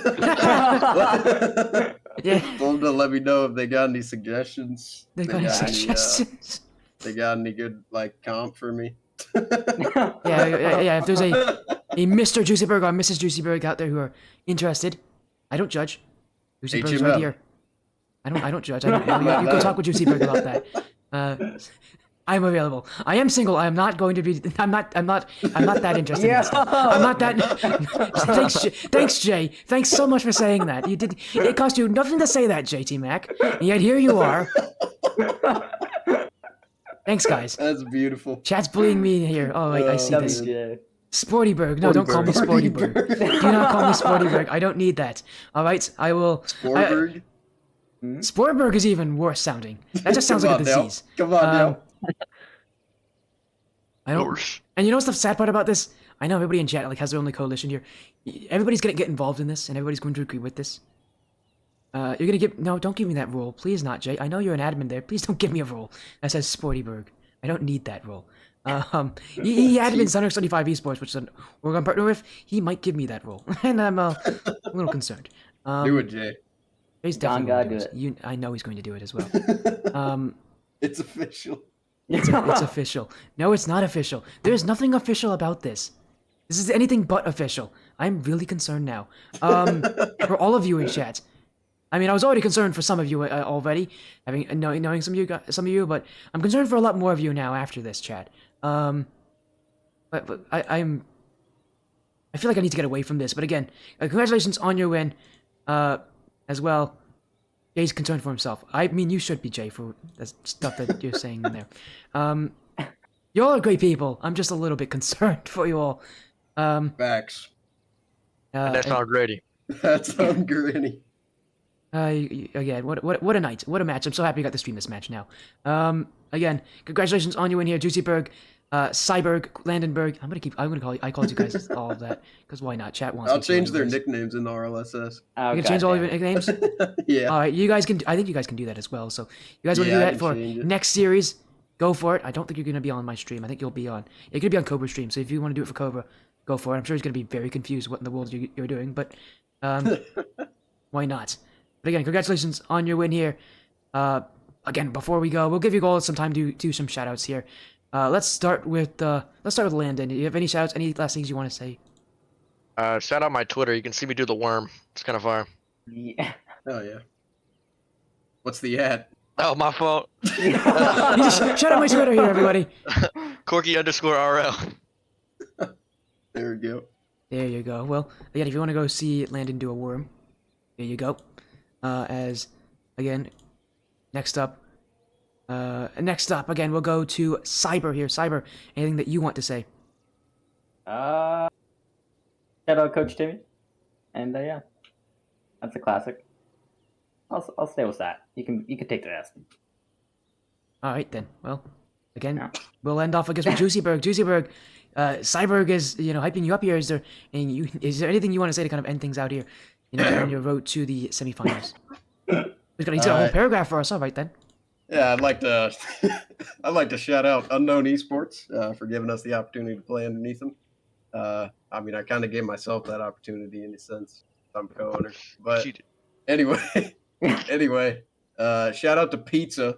Yeah, Told them to let me know if they got any suggestions. they got any suggestions. They got any good like comp for me. Yeah, if there's a Mr. Juicyberg or Mrs. Juicyberg out there who are interested, I don't judge. Juicyberg's right HML. here. I don't judge. You go talk with Juicyberg about that. I'm available. I am single. I'm not going to be. I'm not that interested. In this stuff. I'm not that. Thanks, Jay. Thanks so much for saying that. You did. It cost you nothing to say that, JT Mac. And yet here you are. Thanks, guys. That's beautiful. Chat's bullying me here. Oh, I see this. WJ. Sportyberg. No, don't call me Sportyberg. Do not call me Sportyberg. I don't need that. All right, I will. Sporberg. Sportberg is even worse sounding. That just sounds like a disease. Come on, now. I don't. And you know what's the sad part about this? I know everybody in chat like has their own coalition here. Everybody's gonna get involved in this, and everybody's going to agree with this. You're gonna give don't give me that role, please not, Jay. I know you're an admin there. Please don't give me a role that says Sportyberg. I don't need that role. He admins 175 Esports, which is we're gonna partner with. He might give me that role, and I'm a little concerned. Do it, Jay. He's definitely going to do it. I know he's going to do it as well. It's official. It's official. No, it's not official. There's nothing official about this. This is anything but official. I'm really concerned now. For all of you in chat. I mean, I was already concerned for some of you already, knowing some of you, but I'm concerned for a lot more of you now after this chat. But I feel like I need to get away from this. But again, congratulations on your win. As well, Jay's concerned for himself. I mean, you should be, Jay, for the stuff that you're saying in there. You all are great people. I'm just a little bit concerned for you all. Facts. That's not ready. That's ungritty. Again, what a night. What a match. I'm so happy you got to stream this match now. Again, congratulations on you in here, Juicyberg, Cyberg, Landenberg. I called you guys all of that, because why not? Chat wants I'll me to change their anyways. nicknames in RLSS. Oh, You can change all of your nicknames? Yeah. Alright, you guys can. I think you guys can do that as well. So, you guys want to Yeah, do I that can for change it. next series? Go for it. I don't think you're going to be on my stream. I think you'll be on. You're going to be on Cobra's stream. So, if you want to do it for Cobra, go for it. I'm sure he's going to be very confused what in the world you're doing, but why not? But again, congratulations on your win here. Again, before we go, we'll give you all some time to do some shoutouts here. Let's start with Landon. Do you have any shoutouts? Any last things you want to say? Shout out my Twitter. You can see me do the worm. It's kind of far. Yeah. Oh yeah. What's the ad? Oh, my fault. You just shout out my Twitter here, everybody. Corky_RL. There we go. There you go. Well, again, if you want to go see Landon do a worm, here you go. As again, next up, again, we'll go to Cyber here. Cyber, anything that you want to say? Shout out Coach Timmy, and yeah, that's a classic. I'll stay with that. You can take the rest. All right then. Well, again, Yeah. we'll end off, I guess, with Juicyberg. Juicyberg, Cyberg is hyping you up here. Is there anything you want to say to kind of end things out here? On your road to the semifinals. He's got a whole paragraph for us. All right then. Yeah, I'd like to shout out Unknown Esports for giving us the opportunity to play underneath them. I mean, I kind of gave myself that opportunity in a sense. I'm co-owner, but anyway, shout out to Pizza.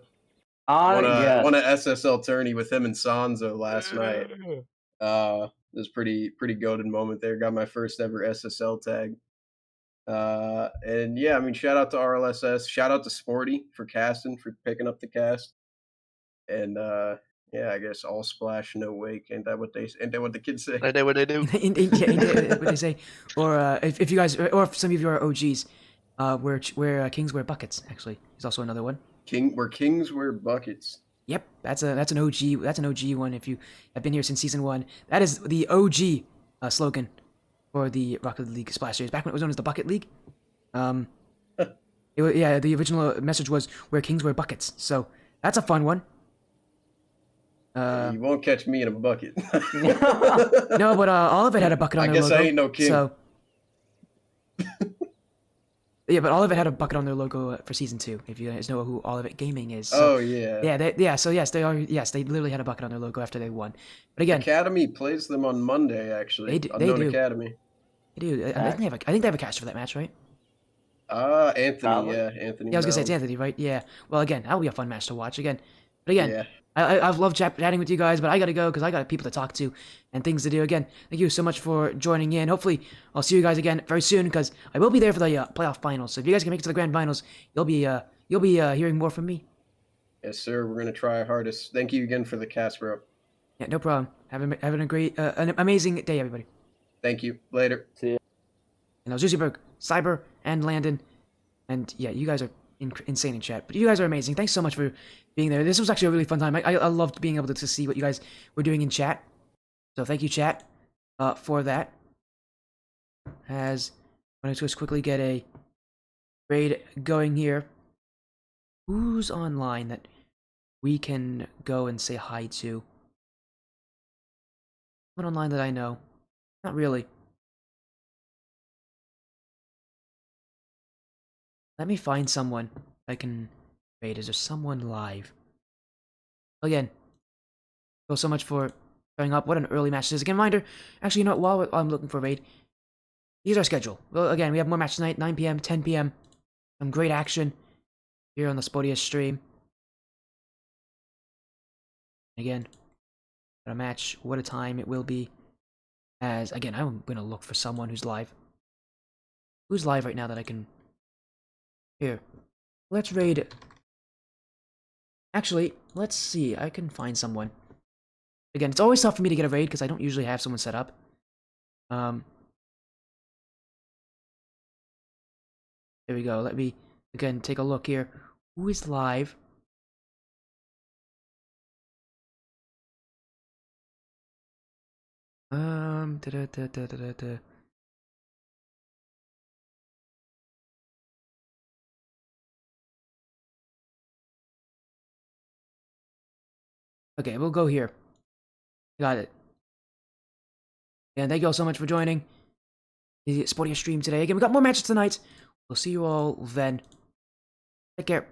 Won a SSL tourney with him and Sanzo last night. It was pretty goated moment there. Got my first ever SSL tag. And yeah, I mean, shout out to RLSS. Shout out to Sporty for casting, for picking up the cast. And yeah, I guess all splash, no wake. Ain't that what the kids say? Ain't that what they do? What they say, or if you guys, or if some of you are OGs, where kings wear buckets. Actually, is also another one. Where kings wear buckets. Yep, that's an OG. That's an OG one. If you have been here since season 1, that is the OG slogan for the Rocket League Splash Series. Back when it was known as the Bucket League. The original message was where kings wear buckets. So that's a fun one. You won't catch me in a bucket. No, but all of it had a bucket on I their guess logo. I ain't no king. So Yeah, but All of It had a bucket on their logo for season 2. If you guys know who All of It Gaming is. So, Oh yeah. yeah. So yes, they are. Yes, they literally had a bucket on their logo after they won. But again, Academy plays them on Monday. Actually, they Unknown do. Academy. They do. I think I think they have a caster for that match, right? Anthony. Probably. Yeah, Anthony. Yeah, I was gonna say it's Mound. Anthony, right? Yeah. Well, again, that'll be a fun match to watch again. But again, Yeah. I've loved chatting with you guys, but I gotta go because I got people to talk to and things to do. Again, thank you so much for joining in. Hopefully, I'll see you guys again very soon because I will be there for the playoff finals. So if you guys can make it to the grand finals, you'll be hearing more from me. Yes, sir. We're gonna try our hardest. Thank you again for the cast, bro. Yeah, no problem. Having a great, an amazing day, everybody. Thank you. Later. See ya. And that was Juicyberg, Cyber, and Landon. And yeah, you guys are insane in chat. But you guys are amazing. Thanks so much for being there. This was actually a really fun time. I loved being able to see what you guys were doing in chat. So thank you, chat, for that. As I'm going to just quickly get a raid going here. Who's online that we can go and say hi to? Someone online that I know? Not really. Let me find someone I can raid. Is there someone live? Again, thanks so much for showing up. What an early match this is. Again, reminder, actually, you know what, while I'm looking for raid, here's our schedule. Well, again, we have more matches tonight, 9 p.m., 10 p.m. Some great action here on the Spodia stream. Again, what a match, what a time it will be. As, again, I'm going to look for someone who's live. Who's live right now that I can... Here. Let's raid... Actually, let's see. I can find someone. Again, it's always tough for me to get a raid because I don't usually have someone set up. There we go. Let me, again, take a look here. Who is live? Da-da-da-da-da-da. Okay, we'll go here. Got it. And thank you all so much for joining the Spodia stream today. Again, we got more matches tonight. We'll see you all then. Take care.